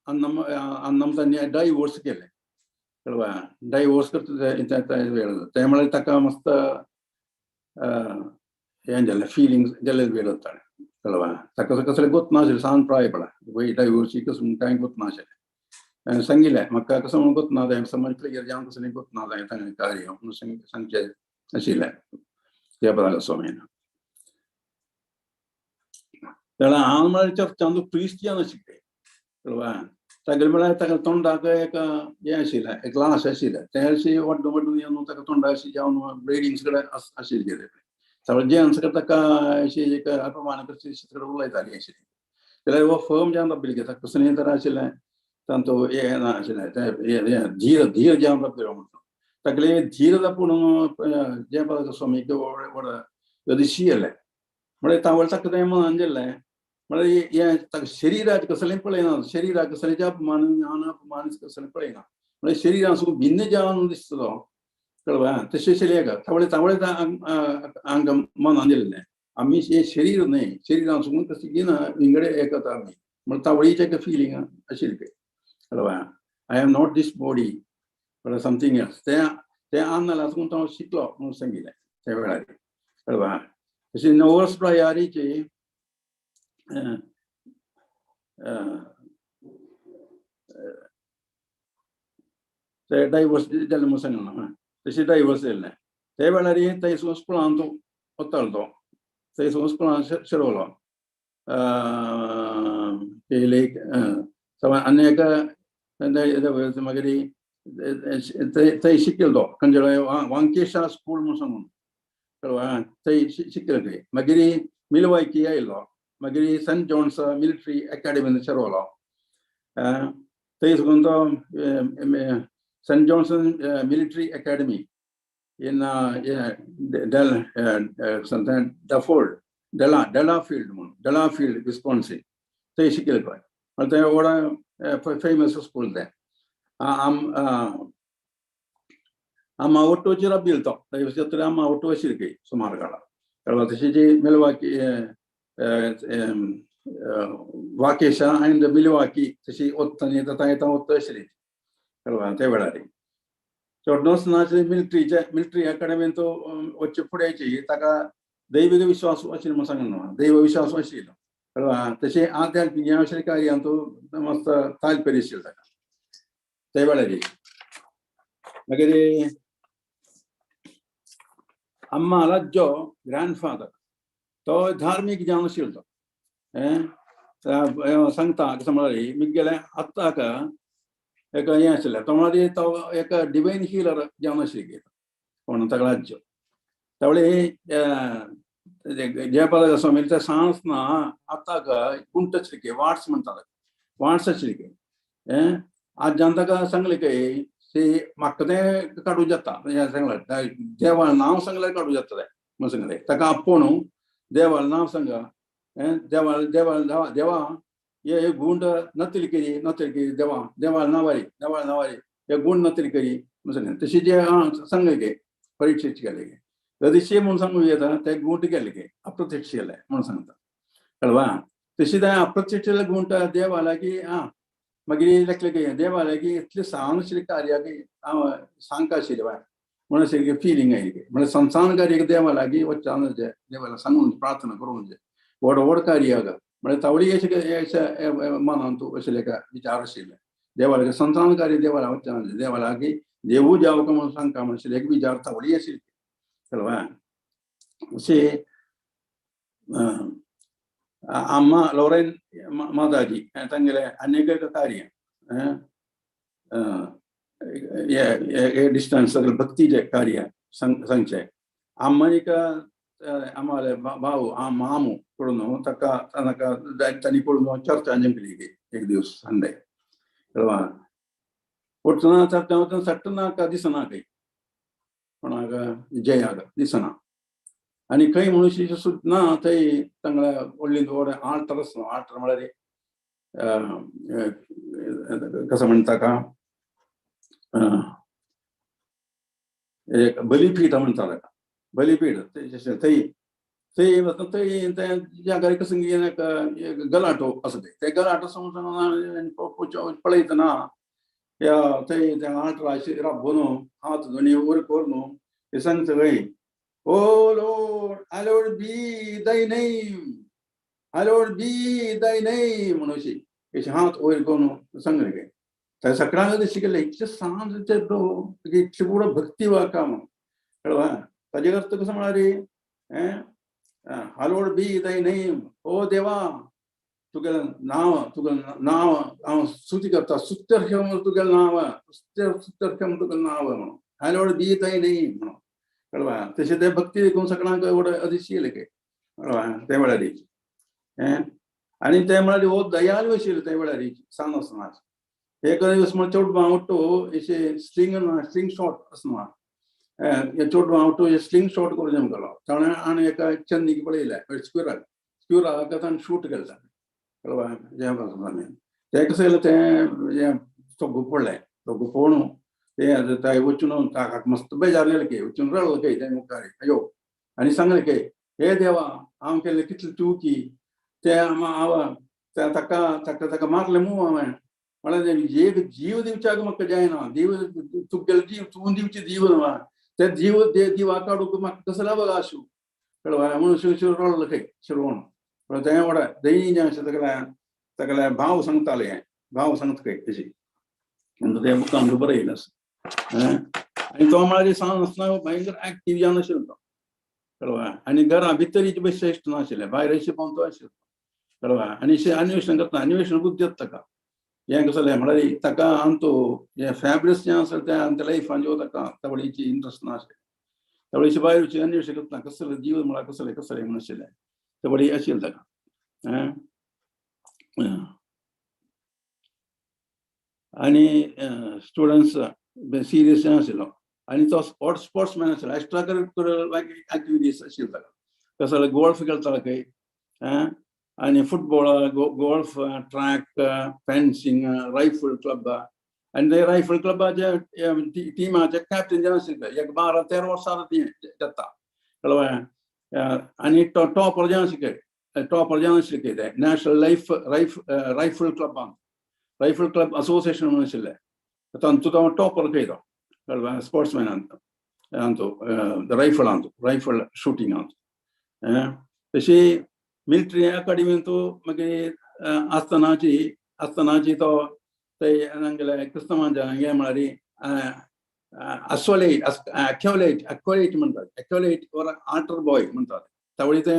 अन्नम तांणी डायवोर्स केले कळवा डायवोर्स करता वेळ ते म्हळ्यार ताका मस्त हें जालें फिलिंग्स जाल्ले वेळ जाता कळवा ताका कसलें गोत नाशिल्लें सान प्राय पडा वय डायवोर्सी कसं कांय गोत नाशिल्लें सांगिल्लें म्हाका कसं म्हणून गोत ना जाय समज क्लियर जावन कसलें गोत ना जाय ताणें कार्य म्हणून सांगचें आशिल्लें जयपादक स्वामीन जाल्यार हांव म्हळ्यार चर्चांतू प्रिस्ट जावन आशिल्लें कळवा तागेले म्हळ्यार ताका तोंडाक एक हें आशिल्लें एक ग्लास आशिल्लें ते अशें वड्डून येवन ताका तोंडाक अशें जावन ब्लिडींग सगळें आशिल्लें सगळं जे आन्सर ताका अशी एक अप्रमाण कशी सगळं उलयता जाली अशी जाल्यार हो फर्म जावन रावले घेता कसलें तर आशिल्लें तांतो हें ना आशिल्लें तें धीर जावन रावलो म्हणटा तागेले धीर जापून जे पळय स्वामीक व्हड यदिशी येयलें म्हळ्यार तावळ ताका तें मनान गेल्लें म्हळ्यार हें ताका शरिराचें कसलें पळयना शरिराक कसलें अपमान कसलें पळयना म्हळ्यार शरिरासून भिन्न जावन दिसतलो कळ्ळें तशें शरिराक तावळे हांगा मनान गेल्लें आमी हे शरीर न्हय शरिरासून कशें घेयना विंगडे हें करता आमी म्हळ्यार तावळीचें एक फिलींग आशिल्लें पळय कळ्ळें I am not this body म्हळ्यार समथींग एल्स तें आंदोलनांतून तो शिकलो म्हणून सांगिल्लें त्या वेळार कळ्ळें तशें 9 वर्स प्रायारीची ते डायवर्स जालें म्हणून सांगलें तशें डायवर्स जाल्लें त्या वेळार थंयसून स्कुलांत वतालो तो थंयसून स्कुलांत शिरवलो एक आनी एका मागीर थंय शिकयलो तो खंयच्या वांकेशा स्कूल म्हणून सांगून कळ्ळें थंय शिकयलो थंय मागीर मिल्वॉकी आयलो मागीर सेंट जॉन्स मिलिटरी अकॅडमींत शिरवलो थंय साकून तो Saint John's Military Academy in Delafield म्हणून Delafield विस्कॉन्सिन थंय शिकयलें पळय थंय व्हड फेमस स्कूल तें आमावटोचेर राबिल्लो तो थंय आमावटो आशिल्ली सुमार काळार कळ्ळें तशें जी मिल्वॉकी वाकेशा एंड मिल्वॉकी तशी येता वता आशिल्ली कळ्ळें त्या वेळार चोडणोसनाचे मिलिटरी अकॅडमींत तो वच्चे फुडेंची ताका दैवीक विश्वास आशिल्लो म्हणून सांगलो दैव विश्वास आशिल्लो कळ्ळें तशें आध्यात्मीक हें अशें कार्यांत तो मस्त तालपेर आशिल्लो ताका त्या वेळार मागीर अम्मा राजो ग्रँडफादर तो धार्मीक जावन आशिल्लो तो सांगता कशें म्हळ्यार मुगेल्या आत्ताक एक हें आशिल्लें तो म्हळ्यार तो एक डिवायन हिलर जावन आशिल्ली कोण ताका राज्य त्यावेळी जयपाल स्वामीचे सांस ना आताक कुंट आशिल्ली वाट्स म्हणटाले वाट्स आशिल्ली आज जावन ताका सांगलें की ती म्हाका तें काडूं जाता सांगलें देवा नांव सांगल्यार काडूं जातलें म्हणून सांगलें ताका आपोवन देवा नांव सांगा देवा ये गुंड नतली करी देवा नावारी हे गुंड नतली करी म्हणून तशी जे सांगले गे परीक्षेची गेले गे रदिशे म्हणून सांगूं येता ते गुंट गेले गे अप्रत्यक्ष गेले म्हणून सांगता कळवा तशी ते अप्रत्यक्ष गुंट देव आला की मागीर लेखले गे देव आले की इतले सान आशिल्ले कार्य की हांव सांगता आशिल्ले बाय म्हणून अशें फिलींग आयली गे म्हणजे संसान कार्य देव आला की वच्चान देवाला सांगून प्रार्थना करून व्हड कार्य म्हणजे तावडी अशें मनान तूं अशें विचार आशिल्ले देवाला संतान कार्य देवाला वच्चान देवाला की देवू जावं म्हणून सांगता म्हणून एक विचार तावडी आशिल्ली कळवा अशें अम्मा लॉरेन माताजी तांगेले अनेक कार्य हे डिस्टन्स भक्तीचे कार्य सांगचे अम्मानीक आम्हाला भाऊ मामू कडून ताका तांणी कडून चर्चा जिंकली एक दिवस संडे कळवा वचना चर्चा सट्टनाका दिसना खंय कोणाक जयाक दिसना आनी खंय मनुष्य सुद्दां ना थंय तांगळा व्हडली व्हड आल्टर आसलो आल्टर म्हळ्यार कसं म्हणटा ताका एक बलिपीठ म्हणटा ताका बलिपीठ थंय जागार कसं गलाटो असो ते गलाटो समजून पळयतना थंय आल्टराचेर राबून हात दोनी वयर करून ते सांगता खंय ओ लॉर्ड हॅलोड बी दाय नेम हॅलोड बी दाय नेम म्हणून अशी हात वयर करून सांगले गे त्या सकाळां दिशी गेले इतले सांज इतली पुढं भक्ती वाका म्हणून कळवा ताजे अर्थ कसं म्हळ्यार हॅलोड बी दाय नेम ओ देवा तुगेलें नांव हांव स्तुती करता सुत्तर ठेव तुगेलें नांव सुत्तर ठेव तुगेलें नांव म्हणून हॅलोड बी दाय नेम म्हणून कळवा तशें ते भक्ती देखून सगळ्यांक एवढं अतिशय के कळवा ते वेळार आनी ते म्हळ्यार हो दयाल आशिल्लो ते वेळार सांग आसतना एक दिवस म्हण चोट बावटो अशें स्ट्रिंग शॉट आसना चोट बावटो स्ट्रिंग शॉट करून आमकां ताणें आनी एका चन्नीक पळयलें स्क्युराक ताणें शूट केलें कळवा ते कशें जालें ते तो पडलें तो पळोवन ते वचून ताका मस्त बेजारलेलें के वचून रडलो के ते मुखार अयो आनी सांगलें के हे देवा हांव केल्लें कितलें चुकी ते ताका ताका ताका मारलें मू हांवें म्हळ्यार एक जीव दिवच्याक म्हाका जायना देव तुगेलो जीव तूं दिवची जीव न्हू ते जीव दिवा काडूंक म्हाका कसलो बघा आसूं कळवा म्हणून शिव रडलो खंय शिरवण ते व्हडा दयी जें अशें तकल्या भाव सांगताले भाव सांगता खंय तशी ते बुकान बरयलें आसा आनी तो म्हळ्यार सांग नासतना भयंकर एक्टीव जावन आशिल्लो तो कळवा आनी घरा भितर बेश्टे इश्ट नाशिल्ले भायर अशें पावतो आशिल्लो कळवा आनी अन्वेषण करता अन्वेषण बुद्दी ताका हें कसो जालें म्हळ्यार ताका आमचो हें फॅब्रिस जें आसा तें लायफान जो ताका तवळीची इंट्रस्ट नाशिल्लें तवळीची भायर वचून अन्वेषण करता कसले जीव म्हळ्यार कसले म्हणून आशिल्लें तवळी आशिल्ली ताका आनी स्टुडंट्स सिरियस आशिल्लो आनी तो स्पोर्ट्समॅन आशिल्लो एक्स्ट्रा करिक्युलर एक्टिविटीज आशिल्लो ताका कसो जाल्यार गोल्फ खेळटालो खंय आनी football golf track fencing rifle club आनी ते रायफल क्लबाच्या टिमाचे कॅप्टन जे आशिल्ले एक 12-13 वर्सां जाता कळवा आनी टॉपर जे आशिल्ले ते नॅशनल रायफल क्लबान रायफल क्लब असोसिएशन म्हणून आशिल्लें तांचो तो टॉपर खंय तो कळवा स्पोर्ट्समॅनांचो रायफल शुटिंगांचो तशी मिलिटरी अकाडेमीन तो मागीर आसतनाची तो ते क्रिस्तमांच्या हें म्हळ्यार एक्वलेट म्हणटात एक्वलेट ओर आल्टर बॉय म्हणटात त्यावेळी ते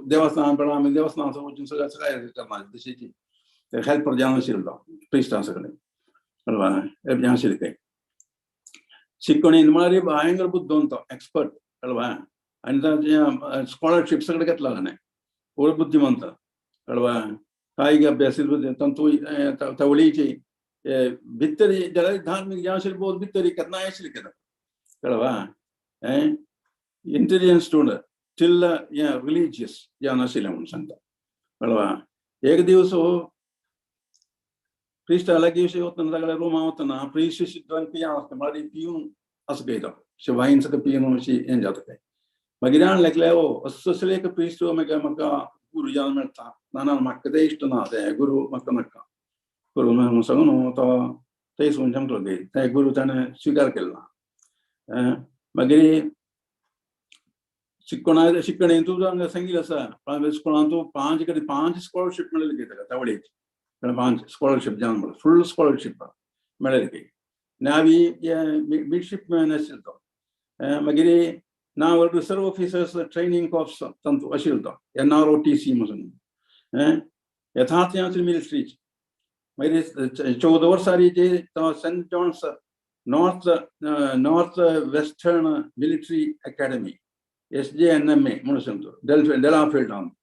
देवस्थान आमी देवस्थानाचो वचून सगळें करना तशें हेल्पर जावन आशिल्लो प्रिस्टां सगळें कळवा हें आशिल्लें तें शिकणीन म्हळ्यार भयंकर बुद्धवंत एक्सपर्ट कळवा आनी ताचे स्कॉलरशीप सगळें घेतला ताणें व्हड बुद्धिमंत कळवा कांय अभ्यासीत तातूंय तवळीची भितर जाल्यार धार्मीक जें आशिल्लें बहुत भितर केन्नाय आशिल्लें केन्ना कळवा इंटेलिजंट स्टुडंट टिल रिलिजियस जावन आशिल्लें म्हणून सांगता कळवा एक दीस प्रिस्ट लागीं अशें वतना तागेल्या रुमा वतना प्रिस्ट पियान आसता म्हळ्यार पिवन असो पळयता अशें वायन सगळें पिवन अशी हें जाता तें मागीर हांवें लेखलें असले एक प्रिस्ट म्हाका गुरू जावन मेळटा ना म्हाका तें इश्ट ना ते गुरू म्हाका नाका गुरू म्हणून सांगून तो थंयच म्हणून सांगलो ते गुरू ताणें स्विकार केलो ना मागीर शिकणेन तूं सांगिल्लें आसा स्कुलान तूं 5 स्कॉलरशीप मेळ्ळेली ताका तावळेक 5 स्कॉलरशीप जावन फूल स्कॉलरशीप मेळ्ळेली ती नावी मिडशिपमॅन आशिल्लो तो मागीर नाव रिजर्व ऑफिसर्स ट्रेनिंग कॉर्प्स तांचो आशिल्लो तो NROTC म्हणून येथांत मिलिट्रीची मागीर 14 वर्सांनी तो Saint John's North Western Military Academy SJNMA म्हणून सांगतो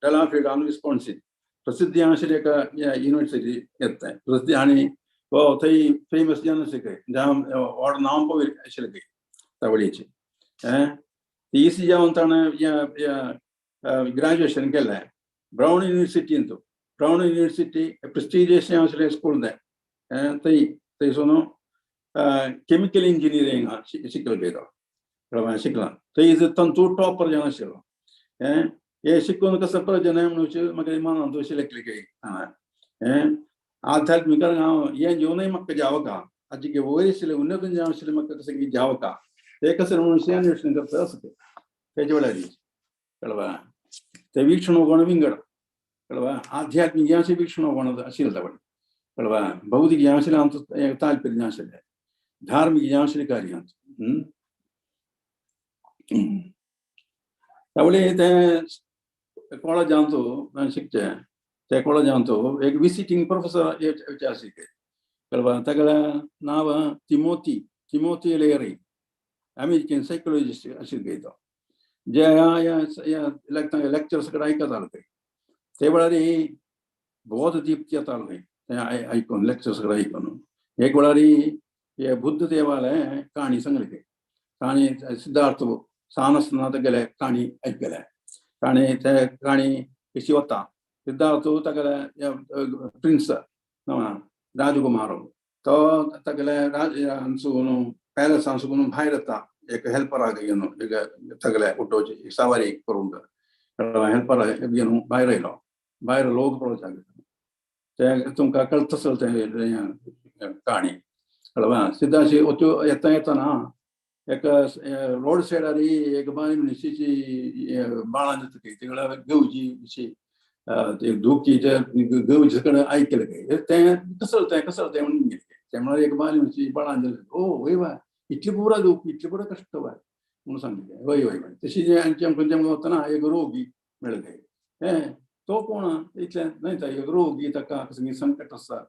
डेलाफील्डान विस्कॉन्सिन प्रसिद्धी आशिल्ली एका युनिवर्सिटी येता प्रसिद्धी आनी हो थंय फेमस जावन आशिल्लें व्हड नांव पळय आशिल्लें खंय तावळीचें TC जावन ताणें ग्रॅज्युएशन केलें ब्राउन युनिवर्सिटीन ब्राउन युनिवर्सिटी प्रेस्टिजियस आशिल्लें स्कूल तें थंयसून केमिकल इंजिनियरींग शिकलो तो शिकला थंय तांचो टॉपर जावन आशिल्लो हे शिकून कसं प्रयोजन म्हणून म्हाका मनांत अशें लेखलें की आध्यात्मिकान हांव हें घेवनय म्हाका जावका हाजी वयर आशिल्लें उन्नत जावन आशिल्लें म्हाका कसं जावका ते कसं म्हणून अन्वेषण करता असं तेजे वेळार कळवा ते वीक्षणोकोण विंगड कळवा आध्यात्मीक अशें वीक्षणोकोण आशिल्लें तावळी कळवा भौतीक जें आशिल्लें आमचो ताल्पर्य नाशिल्लें धार्मीक जें आशिल्लें कार्यांत तावळी ते कॉलेजांचो शिकचे ते कॉलेजांचो एक विजिटींग प्रोफेसर आशिल्ले कळवा तागेलें नांव तिमोथी लेरी अमेरिकन सायकोलॉजिस्ट आशिल्ले तो जे ह्या लेक्चर सगळे आयकत आले ते वेळार बहुत दीप्ती येताले ते आयकून लेक्चर सगळे आयकून एक वेळार हे बुद्ध देवाले काणी सांगले काणी सिद्धार्थ सानसनाथ गेले काणी ऐकले काणी ते काणी कशी वता सिद्धार्थ तागेले प्रिन्स राजकुमार तो तागेले राज पॅलेस आसून भायर येता एक हेल्पराक घेवन सगळे उठोवची सवारी करूंक हेल्पर घेवन भायर येयलो भायर लोक पळोवचाक ते तुमकां कळटा तसो ते काणी कळ्ळें सिद्धाशी येता येताना एक रोड सायडार एक बाय मनिशीची बाळां जातकी तिकडे घेवची ते धुकीचे घेवचे कडेन आयकले ते कसलते म्हणून गेले त्यामुळे एक बाय मनिशी बाळां जाली ओ वय बाय इतली पुरा दूख इतले पुरा कष्ट बाय म्हणून सांगले वय वय बाय तशी आमच्या वतना एक रोगी मेळ्ळे तो कोण इतले न्हय एक रोगी ताका कसली संकट आसा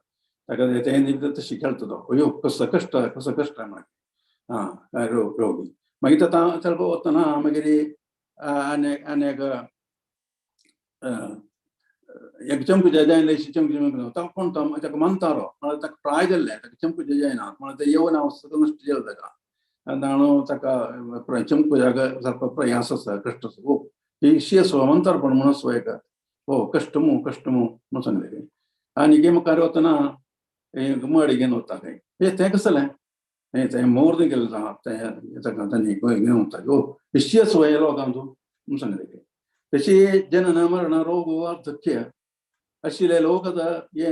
ताका ते तशी खेळटा तो अयो कसो कष्ट मागीर रोगी मागीर चलपा वतना मागीर आनी एक चमकू जायना चमकू तो कोण तो ताका मानतालो म्हळ्यार ताका प्राय जाल्ले ताका चमकू जायना म्हळ्यार ते येवन हांव सगळें नश्ट जालें ताका ताणो ताका चमकू जागा सारको प्रयास आसा कश्ट आसा ओ ही शियसो मंतारपण म्हणून असो एक ओ कश्ट म्हणून सांगले आनी मुखार वतना मड घेवन वता तें कसो जालें ते मोर्द गेलो तांणी घेवन वता ओ शियसो येयलो काय तूं म्हणून सांगले तशी जनन मरण रोग वार्धक्य आशिल्ले लोक आतां हे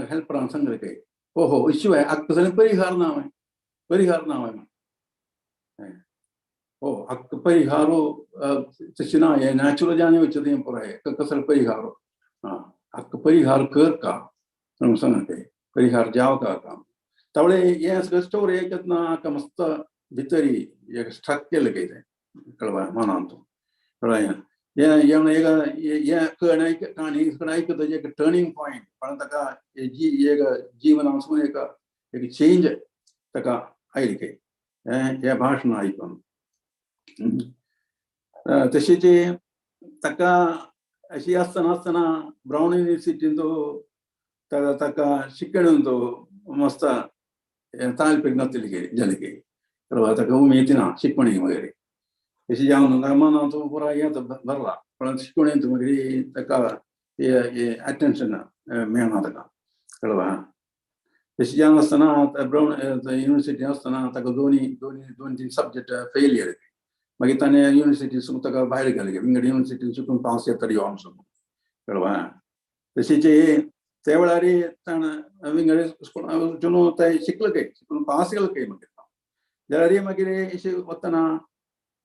हेल्परांक सांगले ओहो शिवाय आख्खो जाल्यार परिहार नांव ओ आख्खो परिहारो तशें ना हे नॅचुरल जाने वचतें पुराय कसो परिहारो आख्खो परिहार कर का म्हणून सांगले परिहार जाव का तावळे हे सगळें स्टोरी आयकतना म्हाका मस्त भितरी एक स्ट्रक केलें कळ्ळें मनांत कळ्ळें काणी आयकता एक टर्निंग पॉयंट पण ताका जीवना वचून एक चेंज ताका आयली हे भाशण आयकून तशेंच ताका अशी आसतना ब्रावन युनिवर्सिटीन ताका शिक्षण तो मस्त तालपेक घातली जाली ताका उमेद ना शिकवणी वगैरे तशी जावन मनांत पुराय हें भरला पण शिकवणेंत मागीर ताका अटेन्शन मेळना ताका कळ्ळें तशी जावन आसतना ब्रावन युनिवर्सिटीन आसतना ताका दोन तीन सब्जेक्ट फेल जाले मागीर ताणें युनिवर्सिटीसून ताका भायर गेले विंगड युनिवर्सिटीन शिकून पास येता यो आमचो कळ्ळें तशेंच त्या वेळार ताण विंगड वचून ते शिकून पास केले मागीर जाल्यार मागीर अशें वतना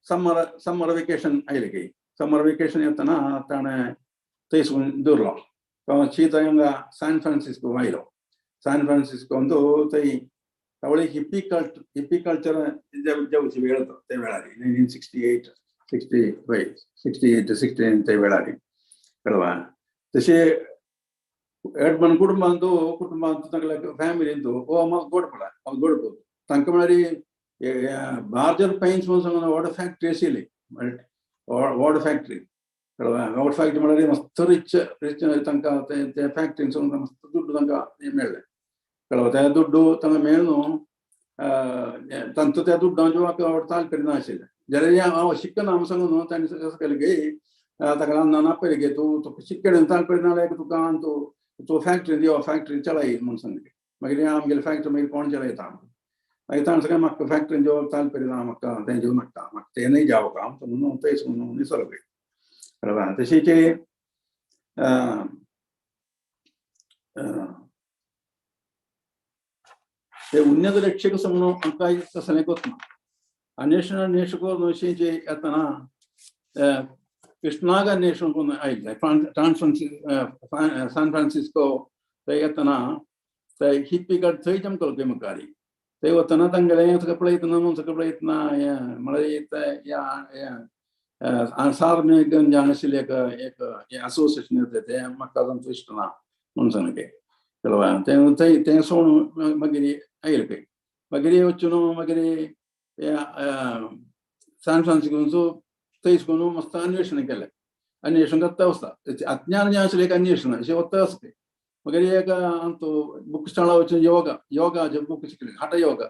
समर वेकेशन आयले समर वेकेशन येतना ताणें थंयसून दवरलो तो शीत हांगा सॅन फ्रांसिस्को आयलो सॅन फ्रांसिस्कोन थंय तावळे हिप्पी कल्चर जेवची वेळ ते वेळार 1968 ते वेळार कळ्ळें तशें एडमन कुटुंबांत तागेल्या फॅमिलीन म्हाका गोड पडला तांकां म्हळ्यार बार्जर पेंट्स म्हणून सांगून वॉटर फॅक्टरी आशिल्ली वॉटर फॅक्टरी कळ्ळें वॉटर फॅक्टरी म्हळ्यार मस्त रिच तांकां ते फॅक्टरीन मस्त दुड्ड तांकां मेळ्ळें कळ्ळें ते दुड्ड तांकां मेळून तांचो त्या दुड्डांचो म्हाका तालपेर नाशिल्लें जाल्यार हांव शिकना म्हूण सांगून तांणी कसो केलें ताका ना पळय गे तूं शिकण तालपेर नाल्यार तुका तूं फॅक्टरी यो फॅक्टरी चलय म्हूण सांगलें मागीर आमगेली फॅक्टरी मागीर कोण चलयता मागीर ताणें सांगलें म्हाका फॅक्टरीन जेवप तालपेर ना म्हाका तें जेवं नाका म्हाका तें न्हय जावं काम म्हणून थंयसून निसरलो कळ्ळें तशेंच ते उन्नत रक्षक असं म्हणून आमकां तसलें कोतना अन्वेषण अशें येतना कृष्णाग अन्वेषण करून आयिल्लें सॅन फ्रांसिस्को थंय येतना थंय हिप्पी थंय चमकलो मुखारी थंय वतना तांगेलें सगळें पळयतना म्हळ्यार सार्वजनीक गंजान आशिल्लें एक असोसिएशन येता तें म्हाका तांचो इश्ट ना म्हणून सांगलें कळ्ळें तें सोडून मागीर आयलें मागीर वचून मागीर सॅन फ्रान्सिस्को थंय मस्त अन्वेषण केलें अन्वेषण करता वचता अज्ञान जें आशिल्लें एक अन्वेषण अशें वता आसता मागीर एक तो बुक स्टॉला वचून योगाचे बूक शिकले हठ योग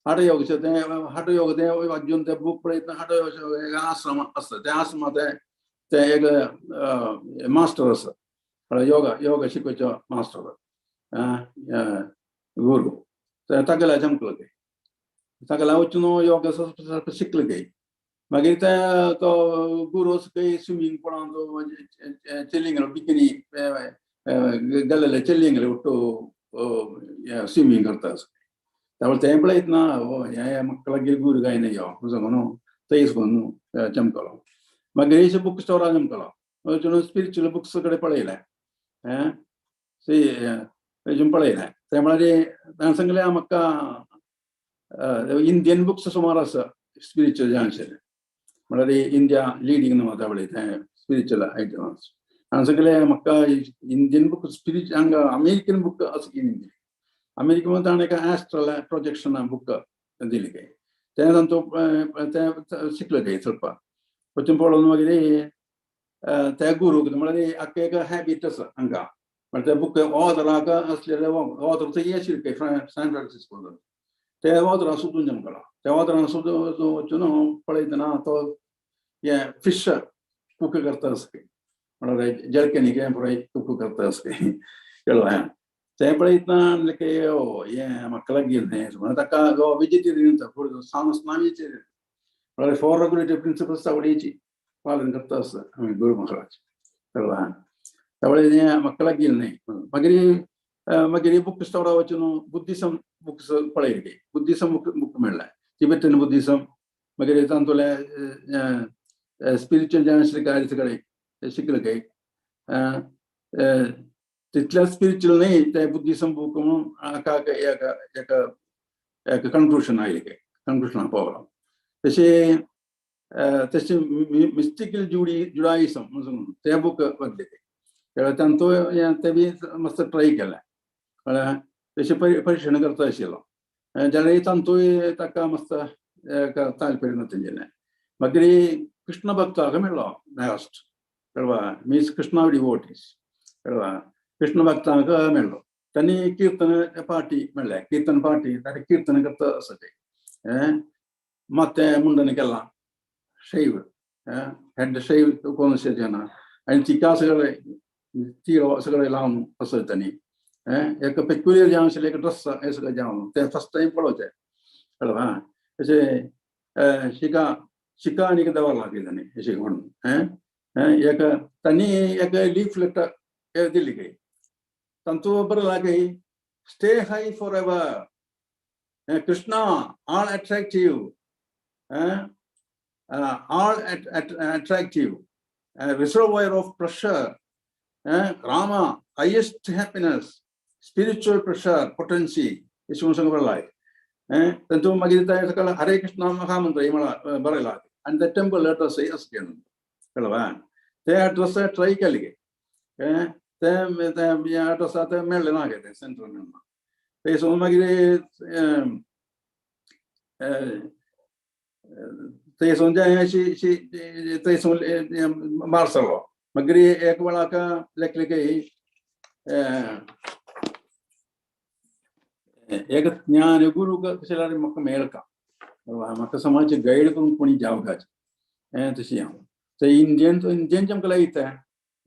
हठ योग ते वाजून ते बूक पळयतना हठ योग आश्रम आसता त्या आश्रमांत ते एक मास्टर आसा योगा शिकवचे मास्टर गुरू ताका लागून जमकलो ते ताका लागून वचून योगा शिकले ते मागीर तो गुरू काही स्विमींग पळोवन चेलिंगेलो बिकिनी घालेले चेलिंगेले उठो स्विमींग करता त्यामुळे ते पळयतना हे म्हाका लागीं गुरू काय न्ही यो म्हणून थंयच म्हणून चमकलो मागीर हेचे बुक स्टोरार चमकलो वचून स्पिरिच्युअल बुक्स कडेन पळयले थंयसून पळयले ते म्हळ्यार ताणें सांगलें म्हाका इंडियन बुक्स सुमार आसा स्पिरिच्युअल जें आशिल्लें म्हळ्यार इंडिया लिडींग न्हू त्या वेळी ते स्पिरिच्युअल आयटम्स हांवें सांगलें म्हाका इंडियन बुक स्पिरिच्युअल हांगा अमेरिकन बुक आसा की इंडियन अमेरिकेन ताणें एक एस्ट्रल प्रोजेक्शन बुक दिली काय तें तो शिकलो काय चलपाक वचून पळोवन मागीर त्या गुरूक म्हळ्यार आख्खें एक हॅबीट आसा हांगा म्हळ्यार ते बुक ऑथराक आसलेले ऑथर थंय आशिल्ले काय सॅन फ्रान्सिस्को ते ऑथराक सोदून जमकलो त्या ऑथराक सोदून वचून पळयतना तो हे फिश कूक करता आसता म्हळ्यार जळकेनी कितें पळय कूक करता आसता कळ्ळें ते पळयतना की हे म्हाका लागीं न्ही ताका वेजिटेरियन सांगना वेजिटेरियन म्हळ्यार 4 रेग्युलेटरी प्रिंसिपल्स आवडीची पालन करता आसता आमी गुरू महाराज कळ्ळें त्यावेळी म्हाका लागीं न्ही मागीर बुक स्टोरार वचून बुद्धिजम बुक्स पळयले बुद्धिजम बुक मेळ्ळे तिबेटन बुद्धिजम मागीर तातूंतले स्पिरिच्युअल जें आशिल्लें काय सगळें ते शिकले काय तितल्या स्पिरिच्युअल न्ही ते बुद्धिजम बूक म्हणून एक कन्क्लुजन आयलें काय कन्क्लुजनाक पावलो तशें मिस्टिकल जुडायझम म्हणून ते बूक वाचले ते तातूंत ते बी मस्त ट्राय केलें कळ्ळें तशें परीक्षण करता आशिल्लो जाल्यार तातूंय ताका मस्त तालपर्य तेंगेलें मागीर कृष्ण भक्ताक मेळ्ळो लास्ट कळ्ळें मीन्स कृष्णा डिवोटीज कळ्ळें कृष्ण भक्तांक मेळ्ळो तांणी कीर्तन पार्टी मेळ्ळे कीर्तन पार्टी ताणें कीर्तन करता आसा ते माथ्यां मुंडन केलां शैव हेड शैव कोण ना आनी तिका सगळे तिळो सगळे लावन असो तांणी एक पेक्युलियर जें आशिल्लें एक ड्रेस हें सगळें जेवण तें फर्स्ट टायम पळोवचें कळ्ळें तशें शिका आनीक दवरला तांणी अशें म्हणून एक तांणी एक लिफलेट दिली काय तातूंत बरयलां की stay high for ever Krishna all attractive all attractive, reservoir of pressure, Rama, highest happiness, spiritual pressure, potency, is one song of life. Then to Magita Hare Krishna Mahamandra Barala, and the temple letter say Askin. They address a tricalig. Them address at the Merlinaga, the central member. They so Magri थंयसून थंयसून Maslow मागीर एक वेळाक लेखले की एक ज्ञान गुरू कशें जाल्यार म्हाका मेळटा म्हाका समाज गायड करून कोणी जावगाचे तशी हांव थंय इंडियन आमकां लायता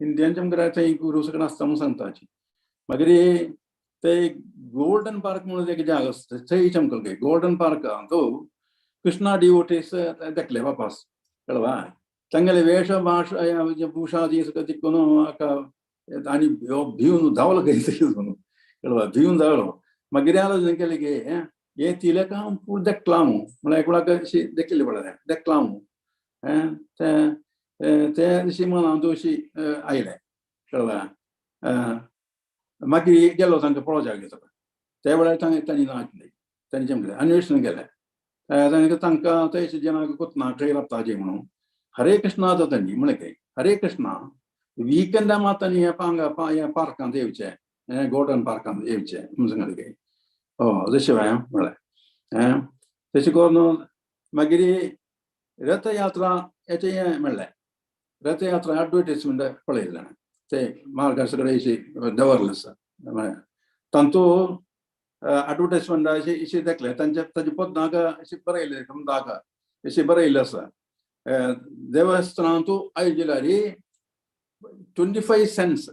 इंडियन आमकां थंय गुरू सगळें आसता म्हणून सांगताची मागीर थंय गोल्डन पार्क म्हणून एक जागो आसता थंय आमकां गोल्डन पार्क तो कृष्णा डिवोटीज देखले वापस कळवा तांगेले वेश भाश भूषा जी तिकून आनी भिवन धांवलो म्हणून कळवा भिवन धांवलो मागीर आलोचन केलें की हे तिलेका हांव देखला म्हळ्यार एक वेळाक अशी देखिल्ली पडलें देखला ते अशी मनांत अशी आयलें कळवा मागीर गेलो तांकां पळोवच्याक घेतलो त्या वेळार तांणी नाचली तांणी जमलें अन्वेषण केलें तांकां थंयचे जनाक कोतना खंय रावताचे म्हणून हरे कृष्णा जातानी म्हळें काय हरे कृष्णा विकेंडा मात आनी हे पार्कांत येवचें गोल्डन पार्कांत येवचें म्हणून सांगलें काय जशें हांवें म्हळें तशें करून मागीर रथयात्रा हेचें हें म्हणलें रथयात्रा एडवर्टायजमेंट पळयलें ते मार्गा सगळें दवरलें आसा तांतू एडवर्टायजमेंट अशें देखलें ताजे पद्नाक अशें बरयलें दाग अशें बरयल्लें आसा देवस्थानांतू आयोजिल्यार 25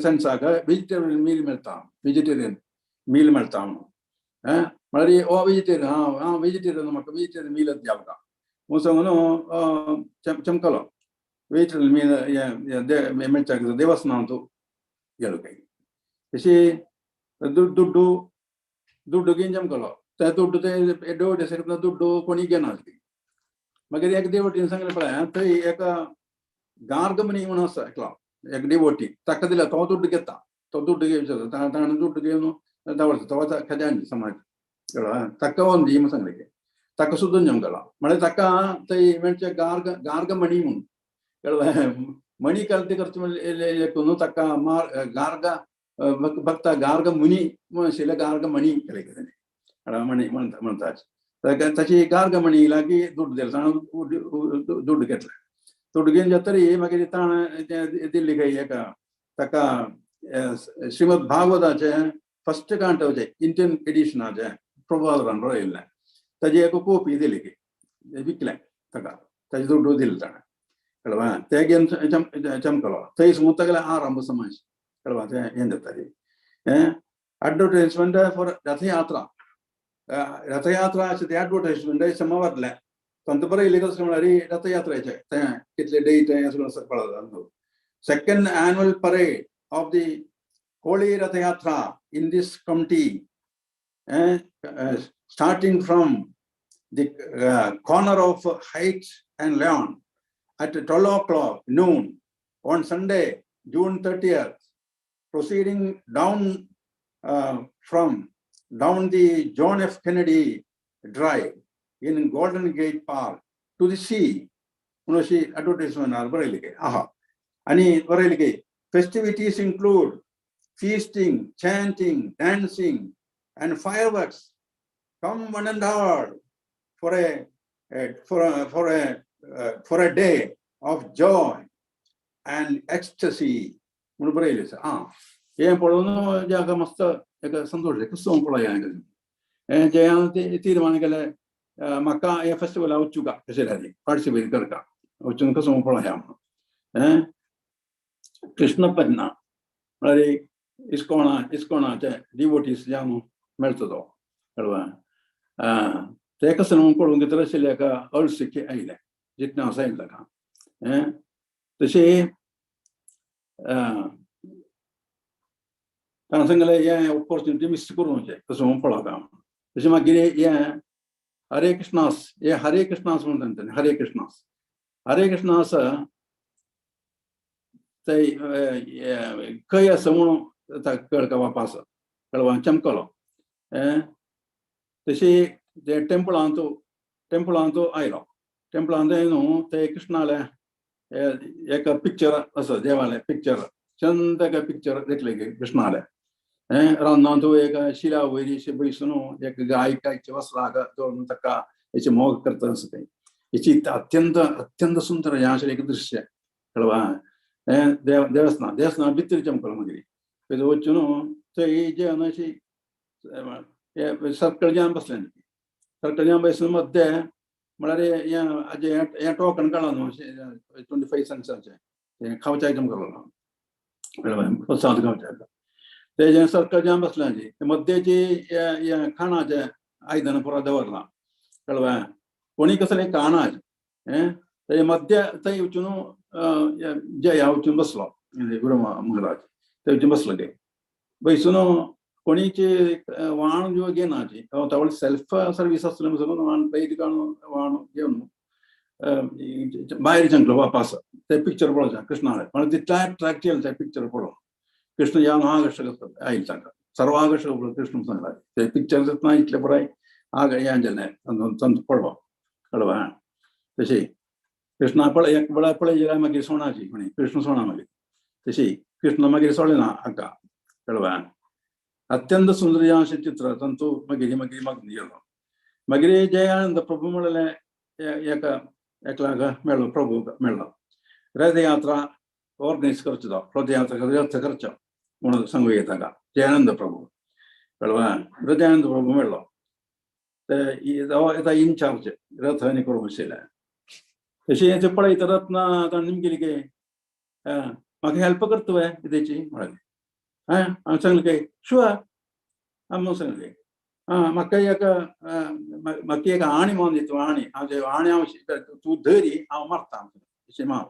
सेंट्साक वेजिटेरियन मील मेळटा म्हळ्यार हो वेजिटेरियन वेजिटेरियन म्हाका वेजिटेरियन मीलच द्या म्हूण सांगून चमकलो वेजिटेरियन मील मेळच्याक देवस्थानांतू गेलो काय तशी दुड्डू घेवन चमकलो ते दुड्डू ते देवटेन दुड्डू कोणी घेना मागीर एक देवटीन सांगलें पळय थंय एका गार्गमणी म्हणून आसा एकलो एक डिवोटी ताका दिला तो दुड्डू घेता तो दुड्डू घेवन ताणें दुड्डू घेवन दवरता तो खेद्यांनी समाज ताका वोन दी म्हणून सांगलें ताका सुद्दां जमकलो म्हळ्यार ताका थंय मेळचे गार्गमणी म्हणून कळ्ळें मणी कल्ती करता न्हू ताका गार्ग भक्ता गार्ग मुनी म्हूण आशिल्ले गार्गमणी केलें कितें मणी म्हणटा ताची गार्गमणी लागीं दुड्डू दिलें ताणें दुड्डू घेतलें दुड्डू घेवन जातरी मागीर ताणें दिल्ली खंय एका ताका श्रीमद भागवताचे फर्स्ट कांटाचें इंडियन एडिशनाचें प्रभाकरान बरयल्लें ताजी एक कॉपी दिली विकलें ताका ताजें दुड्डू दिलें ताणें कळ्ळें तें घेवन चमकलो थंय सुद्दां तागेले आरंभ समाज कळ्ळें तें हें जातालें एडवर्टायजमेंट फॉर रथयात्रा अशें तें एडवर्टायजमेंट समावातलें तांतू बरयलें कशें म्हळ्यार रथयात्रेचें तें कितले डेट हें सगळें कळटा second annual parade of the holy Rathyatra in this committee starting from the corner of Heights and Leon at 12 o'clock noon on Sunday, June 30th, proceeding down down the John F. Kennedy Drive in Golden Gate Park to the sea. म्हणून अशी advertisement बरयली गे आहा आनी बरयली गे festivities include feasting, chanting, dancing and fireworks. Come one and all for a day of joy and ecstasy. म्हणून बरयलें आसा हें पळोवन जेका मस्त एक संतोश कसो पळय हें जे हांवें तीर्मान केलें म्हाका हे फेस्टिवलाक वचूं का कशें जालें पार्टिसिपेट करता वचून कसो पळया म्हणून कृष्ण पन्ना म्हळ्यार इस्कोणाचे डिवोटीस जावन मेळटा तो कळ्ळें ते कसो म्हणून पळोवन घेतले आशिल्ले एका अळसिके आयले जितलें हांव सांगितलें ताका तशें ताणें सांगलें हें ऑपॉर्च्युनिटी मिस करूंचे कसो म्हणून पळोवता तशें मागीर हें हरे कृष्णास हे हरे कृष्णास म्हणून सांगताले हरे कृष्णास थंय खंय आसा म्हणून कळका वापस कळवा चमकलो तशी ते टेम्पलांत आयलो टेम्पलांत न्हू ते कृष्णाले एक पिक्चर आसा देवाले पिक्चर चंद पिक्चर देखले कृष्णाले रानांत एक शिला वयरी अशी बसून एक गायकाचे वस्त्राक दवरून ताका हेचे मोग करता आसा ते हेची अत्यंत सुंदर हें आशिल्लें एक दृश्य कळवा देवस्थान भितर चमकलो मागीर वचून थंय जेवण अशी सर्कल बसलें सर्कल बसून मध्य म्हळ्यार हें टोकन काडला न्हू 25 सेंट्साचें खावचे आयटम करलो प्रसाद खावचे तेजे सर्कल बसलें मध्येची खाणाचे आयदनां पुरो दवरलां कळवा कोणी कसलें कानाज तेजे मध्य थंय वचून जया वचून बसलो महाराज थंय वचून बसलो ते बसून कोणीची वाण जो घेनाची तावळ सेल्फ सर्वीस आसलें म्हणून वाण पयलीं काडून वाण घेवन भायर चंकलो वापस ते पिक्चर पळोवचें कृष्णाले पण तितल्या अट्रॅक्ट केलें तें पिक्चर पळोवन कृष्ण या आकर्शक आयले ताका सर्वाकर्शक कृष्ण सांगला ते पिक्चर जातना इतलें पुराय हें जालें पळोवप कळवा तशी कृष्णा एक वेळा पळय मागीर सोणाची कोणी कृष्ण सोणा मागीर तशी कृष्ण मागीर सोडलें ना हाका कळवा अत्यंत सुंदर अशें चित्र तांतू मागीर मग्न गेलो मागीर जयानंद प्रभू म्हणलें एकल्याक मेळ्ळो प्रभू मेळ्ळो रथयात्रा ऑर्गनायज करचो तो रथयात्रा रथ करचो म्हणून सांगूं ताका जयानंद प्रभू कळवा रथयानंद प्रभू मेळ्ळो ते इनचार्ज रथ आनी करूंक आशिल्ले तशें ते पळयता रत्ना ताणें केली की म्हाका हेल्प करता तुवें तेची म्हळें हांवें सांगलें की शुअर हांव सांगलें म्हाका एक आणी मारून दी तूं आणी हांव तूं धरी हांव मारता अशें मार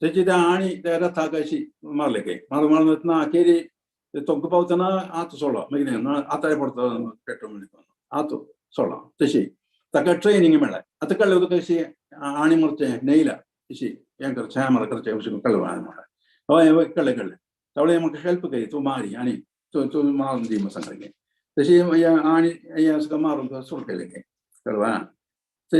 तेची त्या आणी त्या रथाक अशी मारले की मारून वतना केरी तोंक पावतना हात सोडलो मागीर आतां पडतो पेट्रोल म्हणून हात सोडलो तशी ताका ट्रेनिंग मेळ्ळें आतां कळ्ळें तुका कशी आणी मारचें न्हयला अशी हें करचें हें करचें अशें कळ्ळें म्हळें हय कळ्ळें तावळे म्हाका हेल्प करी तूं मारी आनी तूं मारून दी म्हणून सांगलें तशी आणी हें सुद्दां मारून सोड केलें की कळ्ळें ते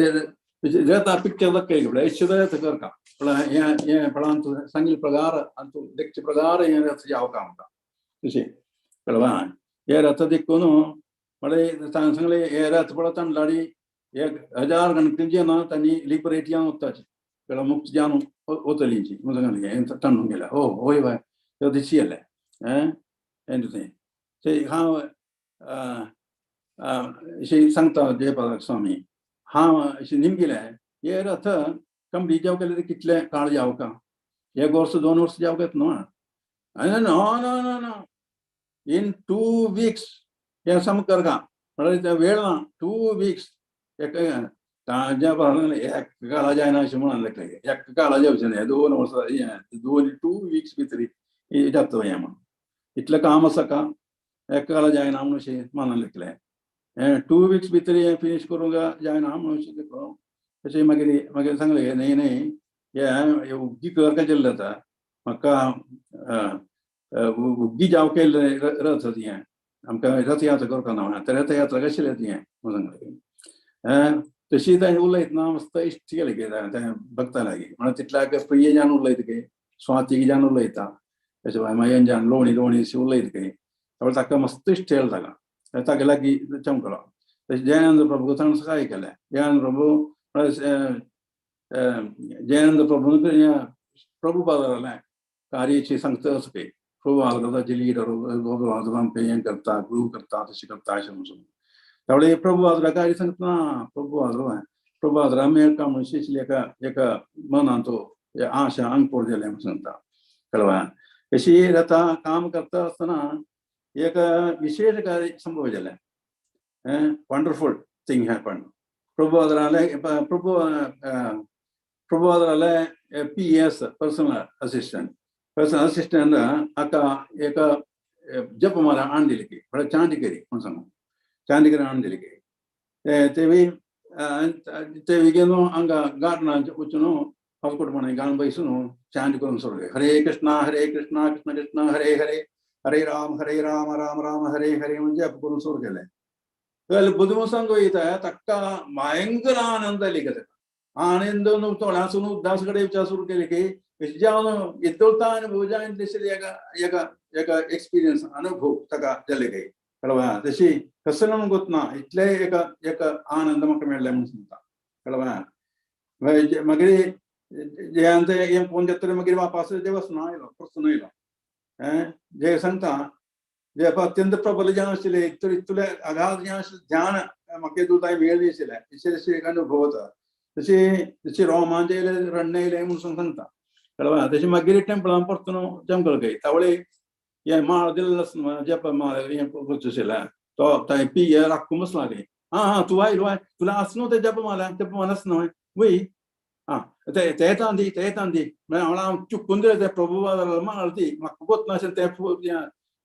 रथा पिक्चर दाखयलें ऐश्वर्य रथ करता हें फळान तूं सांगिल्ले प्रकार आनी तूं देखचे प्रकार हें रथ जावका म्हाका तशें कळ्ळें हे रथ देखून म्हळ्यार सांगलें हे रथ पळय तांडलाडी 1000 गणपती जे ना तांणी लिबरेट जावन वताची कळ्ळें मुक्त जावन वतलींची म्हणून सांगलें तांडून गेल्या होय बाय ते दिशी येयले ते हांव अशें सांगता जयपाल स्वामी हांव अशें निमगेलें हे रथ कंप्लीट जावं केलें कितले काळ जावका 1 वर्स 2 वर्स जावं येता न्हू नो इन 2 weeks हे सामकें करगा म्हळ्यार वेळ ना 2 weeks काळा जायना अशें म्हणून एक काळा जावचें न्हय 2 वर्सां 2 weeks भितर जाता हें म्हणून इतलें काम आसा का एक काळा जायना म्हणून अशें म्हणून लेखलें 2 weeks भितर हें फिनीश करूंक जायना म्हणून अशें तशें मागीर सांगलें न्हय हे उग्गी कर केल्लें जाता म्हाका उग्गी जावं केल्लें रथ हें आमकां रथयात्रा करता ना ते रथयात्रा कशें हें म्हणून सांगलें तशी ताणें उलयतना मस्त इश्ट केलें की तें भक्ता लागीं म्हणून तितल्याक प्रिय जावन उलयता की स्वातीक जावन उलयता तशें मागीर जावन लोणी अशी उलयता की ताका मस्त इश्ट केलें ताका लागीं चमकलो तशें जयानंद प्रभू ताणें सकाळी केलें जयानंद प्रभू जयानंद प्रभू प्रभू बाजारालें कार्याची सांगता असो की प्रभू बाजाराची लिडर हें करता ग्रू करता तशें करता अशें म्हणून त्यावेळी प्रभू बाजारा कार्य सांगता प्रभू बाजारा मेळटा म्हणून शिशली एका मनान तो आशा अंग पोड जालें म्हणून सांगता कळवा अशी रथा काम करता आसतना एक विशेष कार्य संभव जालें वंडरफुल थिंग हॅपन प्रभू बाजाराले PS पर्सनल असिस्टंट हाका एक जपमाला हाडून दिली की म्हळ्यार चांदीकरी म्हणून सांगू चांदीकरी हाडून दिली की ते विगेन हांगा गार्डनान वचून हॉस्पिटल म्हणून गाण बसून चांदी करून सोडले हरे कृष्णा कृष्ण कृष्ण हरे हरे हरे राम राम राम हरे हरे म्हणजे जप करून सोड केले जाल्यार बुधमसांग वयता ताका भयंकर आनंद जाली का ताका आनंद थोड्यासून उद्दास कडेन विचार सुरू केले की जावन येतोता अनुभव जावन तशें एका एक्सपिरियन्स अनुभव ताका जाले की कळवा तशी कसं म्हणून गोतना इतले एक आनंद म्हाका मेळ्ळे म्हणून सांगता कळवा मागीर हे फोन जातकीर मागीर वापस देवस्थान आयलो प्रसन आयलो जे सांगता जे अत्यंत प्रबल ज्ञान आशिल्लें इतले अगाध ज्ञान म्हाका दुताय मेळ्ळी आशिल्लें अशें एक अनुभव जाता तशी रोमान जे रडणे येयले म्हणून सांगता कळवा तशी मागीर टेंपलान परतून जमकल गई तावळे हे माळ दिल्लो जप माळ हें वचूं आशिल्लें तो पी राखूं बसला रे तूं आयलो तुला आसनो ते जप माला आसना वय ते तांदी हांव चुकून दिलें ते प्रभू माळ ती म्हाका गोत नाशिल्लें तें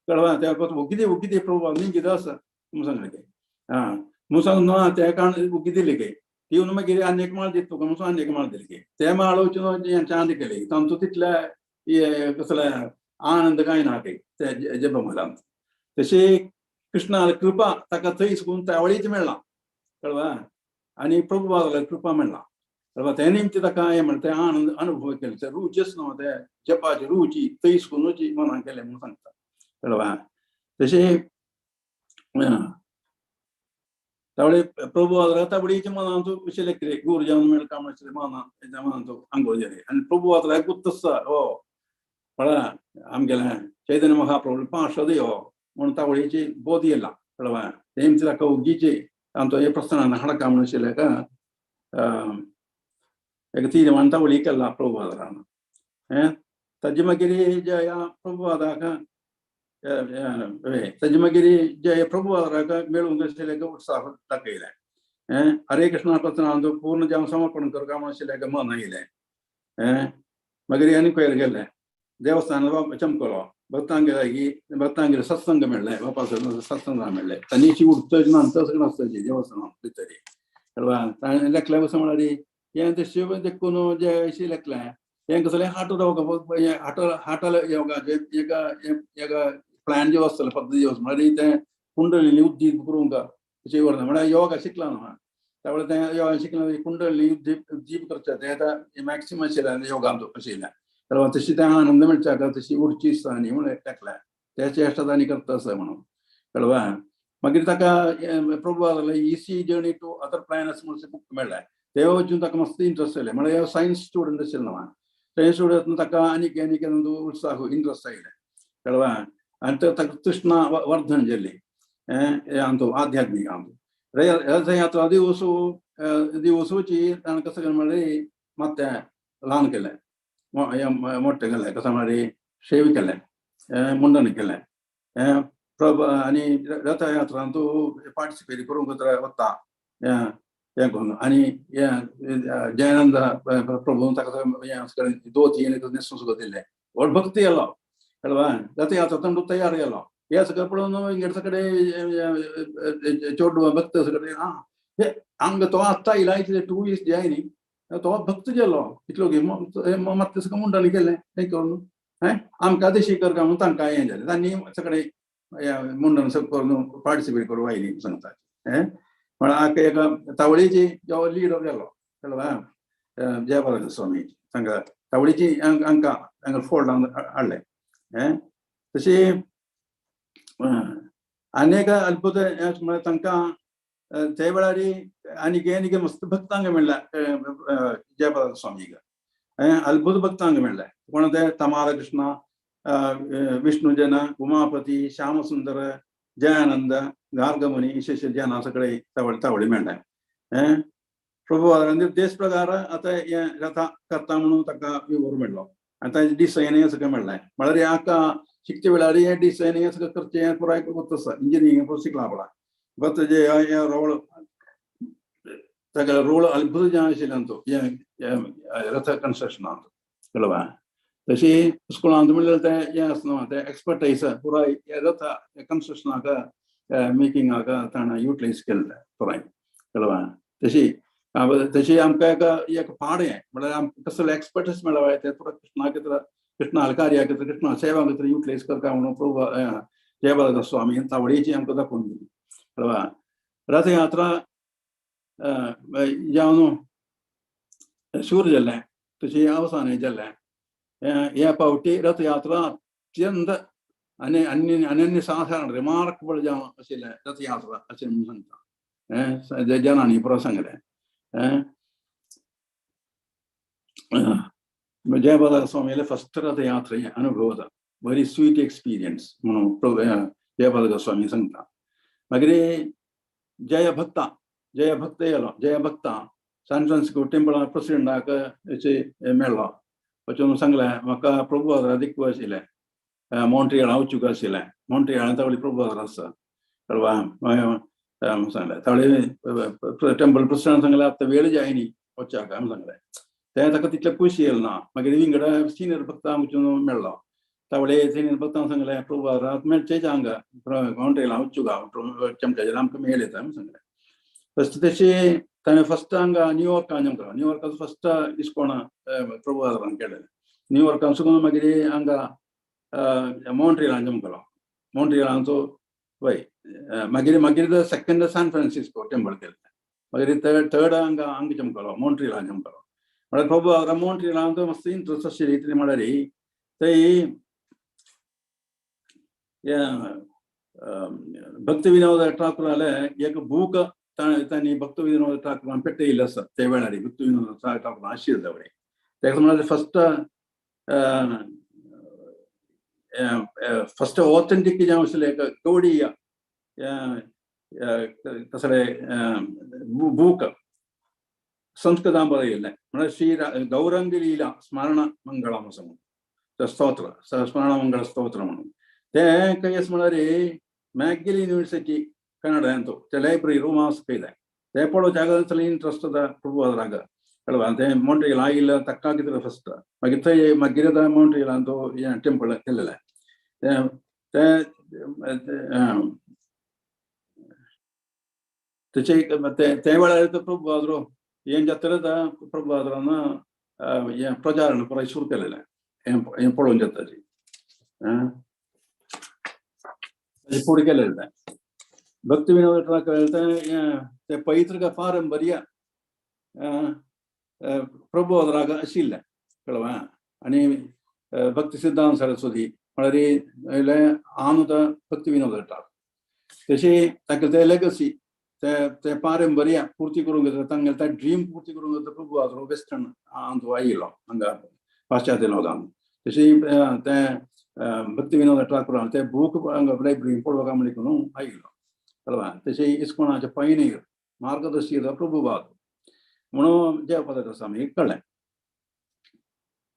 कळवा ते उगी प्रभू न्ही कितें आसा म्हणून सांगलें की म्हणून सांगून ते कारण उगी दिली की ती मागीर आनी एक माळ दिता तुका म्हणून आनी एक माळ दिली की ते माळ वचून चांदी केली तांचो तितले कसले आनंद काय ना की ते जप मालांत तशी कृष्णा कृपा ताका थंय सुकून त्यावेळीच मेळ्ळा कळवा आनी प्रभू बाजाराक कृपा मेळ्ळा कळवा ते निमती ताका हें म्हणटा ते आनंद अनुभव केले ते रुचीच न्हू ते जपाची रुची थंय सुकूनच मनान केलें म्हणून सांगता कळवा तशें त्यावेळी प्रभू आदरा ताबडीचे मनान तू शिलेक्रे गुरु जावन मेळ कामाचे मनान तू आंघोळ जाले आणि प्रभू आदरा गुत्तस हो पळा आमगेला चैतन्य महाप्रभू पांचशे यो म्हणून तावळीची बोध येला कळवा तेमची ताका उगीचे आमचो हे प्रस्थानान हाडका म्हणून शिले का एक तीर्मान तावळी केला प्रभू आदरान ताजे मागीर जे या प्रभू आदाराक ताजे मागीर जे प्रभू आदराक मेळूंक आशिल्ले उत्साह दाखयले हरे कृष्णा प्रस्थानान पूर्ण जावन समर्पण करता म्हणून शिले मन येयले मागीर आनी खंय गेले देवस्थानात चमकलो भक्तांगेर सत्संग मेळ्ळे बापा सत्संग मेळ्ळे तांची उठतच नंतर सगळें नासतची देवस्थानांत भितरी कळवा लेखल्या बस म्हळ्यार हे शिव देखून जे अशी लेखलें हें कसलें हाटल योगाचे एका प्लॅन जो आसतलो पद्दती जो म्हळ्यार तें कुंडलिनी उद्दीप करूंक अशें व्हरना म्हळ्यार योगा शिकला न्हू त्यावेळेस तें योगा शिकला कुंडलिनी उद्दीप करचें तें आतां मॅक्सिमम आशिल्लें योगांत आशिल्लें तशी त्या आनंद मिळच्या का तशी उडची आसता न्ही म्हणून टाकल्या त्या चेष्टा तांणी करता आसा म्हणून कळवा मागीर ताका प्रभू आदाराक इसी जर्नी टू अदर प्लॅनट्स म्हणून बूक मेळ्ळें ते वचून ताका मस्त इंट्रस्ट आयलें म्हळ्यार सायन्स स्टुडंट आशिल्लो न्हू सायन्स स्टुडंट ताका आनीक उत्साह इंट्रस्ट आयलें कळवा आनी ताका तृष्णा वर्धन जाल्ली आमचो आध्यात्मीक आमचो रथयात्रा दिवसूची ताणें कसं केलें म्हळ्यार मात ल्हान केलें मोठे केले कसं म्हळ्यार शेव केलें मुंडन केलें प्रभ आनी रथयात्रांत तूं पार्टिसिपेट करूंक वता हें करून आनी जयानंद प्रभून ताका दोती न्हेसून सुद्दां दिलें व्हड भक्ती येलो कळवा रथयात्रा तंडू तयार केलो हे सगळें पळोवन हिंगड सगळे चोड भक्त सगळे हांगा तो आत्ता येयला इतले 2 weeks जाय न्ही तो भक्त गेलो इतलो मात सगळें मुंडन केलें हें करून आमकां देशी करता म्हणून तांकां हें जालें तांणी सगळें मुंडन करून पार्टिसिपेट करूं आयली सांगता म्हळ्यार एका तावळीची जो लिडर गेलो कळवा जयपाल स्वामी तांकां तावळीची हांकां हांगा फोल्डान हाडलें तशी आनीक अद्भुत म्हळ्यार तांकां ते वेळार आनीक मस्त भक्तांक मेळ्ळा जयपाल स्वामीक अद्भुत भक्तांक मेळ्ळे कोण ते तमाल कृष्ण विष्णुजन उमापती श्यामसुंदर जयानंद गार्गमुनी विशेष जना सगळे तावळी मेळ्ळे प्रभू निर्देश प्रकार आतां हें रथा करता म्हणून ताका विवर मेळ्ळो आनी ताचे डिसायन सगळें मेळ्ळें म्हळ्यार हाका शिकचे वेळार हें डिसायन हें सगळें करचें पुराय करता आसा इंजिनियरींग शिकला पळय बट जे रोल ताका रोल अद्भुत जें आशिल्ल्यान तो रथ कन्स्ट्रक्शनांत कळवा तशी स्कुलांत म्हणल्यार तें हें आसना तें एक्सपर्टायज पुराय रथ कन्स्ट्रक्शनाक मेकिंगाक ताणें युटिलायज केल्लें पुराय कळवा तशी आमकां एक पाड हें म्हळ्यार आमकां कसले एक्सपर्टस मेळ्ळाय ते पुराय कृष्णा कार्या कृष्णा सेवा युटिलायज करता म्हणून प्रभू जयपाल स्वामी तावडीची आमकां दाखोवन दिली कळवा रथयात्रा जावन शूर जाल्लें तशी अवसान जाल्लें ह्या फावटी रथयात्रा अत्यंत अनन्य साधारण रिमार्केबल जावन आशिल्लें रथयात्रा अशें म्हणून सांगता जनांनी पुरो सांगलें जयपाल स्वामीले फस्ट रथयात्रे अनुभव जाता व्हेरी स्वीट एक्सपिरियन्स म्हणून जयपाल स्वामी सांगता मागीर जय भक्ता येलो जय भक्ता सॅन फ्रान्सिस्को टेंपला प्रेसिडेंटाक मेळ्ळो वचून सांगलें म्हाका प्रभू आदारा दिक्कू आशिल्लें मॉन्ट्रियला वचूंक आशिल्लें मॉन्ट्रियला तावळी प्रभू आदार आसा कळवा सांगलें तावळी टेंपल प्रेसिडेंट सांगलें आतां वेळ जाय न्ही वचूंक सांगलें तें ताका तितलें पयशे येयलें ना मागीर विंगडा सिनियर भक्तांक वचून मेळ्ळो तावळे सिनियर भक्तांक सांगलें प्रभू आदार मेळचें हांगा मॉन्ट्रियला वचूंक चमच्याचेर आमकां मेळ येता म्हूण सांगलें तशी ताणें फस्ट हांगा न्यूयॉर्कान जमलो न्यूयॉर्काचो फस्ट इस्कोण प्रभू आदारान केलें न्यूयॉर्कान सुकून मागीर हांगा मॉन्ट्रियलान जमलो मॉन्ट्रियलाचो वय मागीर सेकंड सॅन फ्रान्सिस्को टेंपल केलें मागीर थर्ड हांगा जमलो मॉन्ट्रियलान जमलो म्हळ्यार प्रभू आदार मॉन्ट्रियलान मस्त इंट्रस्ट आशिल्ली कितें म्हळ्यार थंय भक्ती विनोद ठाकूराले एक बूक त्यांनी भक्त विनोद ठाकूर पेट्टे ಇಲ್ಲ ಸರ್ ತೇವಳಾರಿ ಭಕ್ತ ವಿನೋದ ಠಾಕೂರ್ ಆಶೀರ್ವಾದವರೇ ಯಾಕಂದ್ರೆ फस्ट ऑथेंटिक जावसले गौडीय कसले बूक संस्कृतांबरयल्ले म्हणजे श्री गौरंगी लीला स्मरण मंगळम समूह स्तोत्र स्मरण मंगळ स्तोत्र म्हणून ते काही म्हणारे मॅगिल यूनिवर्सिटी कನ್ನಡ ಅಂತೂ ते ಲೈಬ್ರರಿ ರೂಮ್ ಇದೆ ते ಪಡೋ ಜಾಗದಲ್ಲಿ ಇಂಟ್ರೆಸ್ಟ್ ಅದ ಪ್ರಭು ಅದ್ರಾಗ ಅಲ್ವಾ ಅಂತ ಮೌಂಟ್ರಿಯಲ್ ಆಗಿಲ್ಲ ತಕ್ಕಾಗಿದ್ರೆ ಫಸ್ಟ್ ಮಗಿರದ ಮೌಂಟ್ರಿಯಲ್ ಅಂತೂ ಟೆಂಪಲ್ ಇಲ್ಲ ಮತ್ತೆ ತೇವಳ ಪ್ರಭು ಆದ್ರು ಏನ್ ಜತ್ತರದ ಪ್ರಭು ಆದ್ರನ್ನ ಪ್ರಚಾರಣ ಪುರ ಶುರುಕಲಿಲ್ಲ ಏನ್ ಪಡೋ ಜತ್ತರಿ ಪುಡಿಕೆಲ್ಲ भक्ति विनोद ठाकर ते पैतृक पारंपर्य प्रभू अद्राग आशिल्ले कळवा आनी भक्ती सिद्धांत सरस्वती म्हळ्यार आनुत भक्ती विनोद ठाकर तशी ताका ते लेगसी ते पारंपर्य पूर्ती करूंक जाता तांगेले ते ड्रीम पूर्ती करूंक जाता प्रभू आद्रो वेस्टर्न आंत आयिल्लो हांगा पाश्चात्य लोकांक तशी ते भक्ती विनोद ठाकर ते बूक हांगा लायब्ररी पळोवपाक म्हणून आयिल्लो अल्वा तसे इस्कोनाचे पैनीर मार्गदर्शी प्रभू बाद म्हणून जयपताक स्वामी कळ्ळें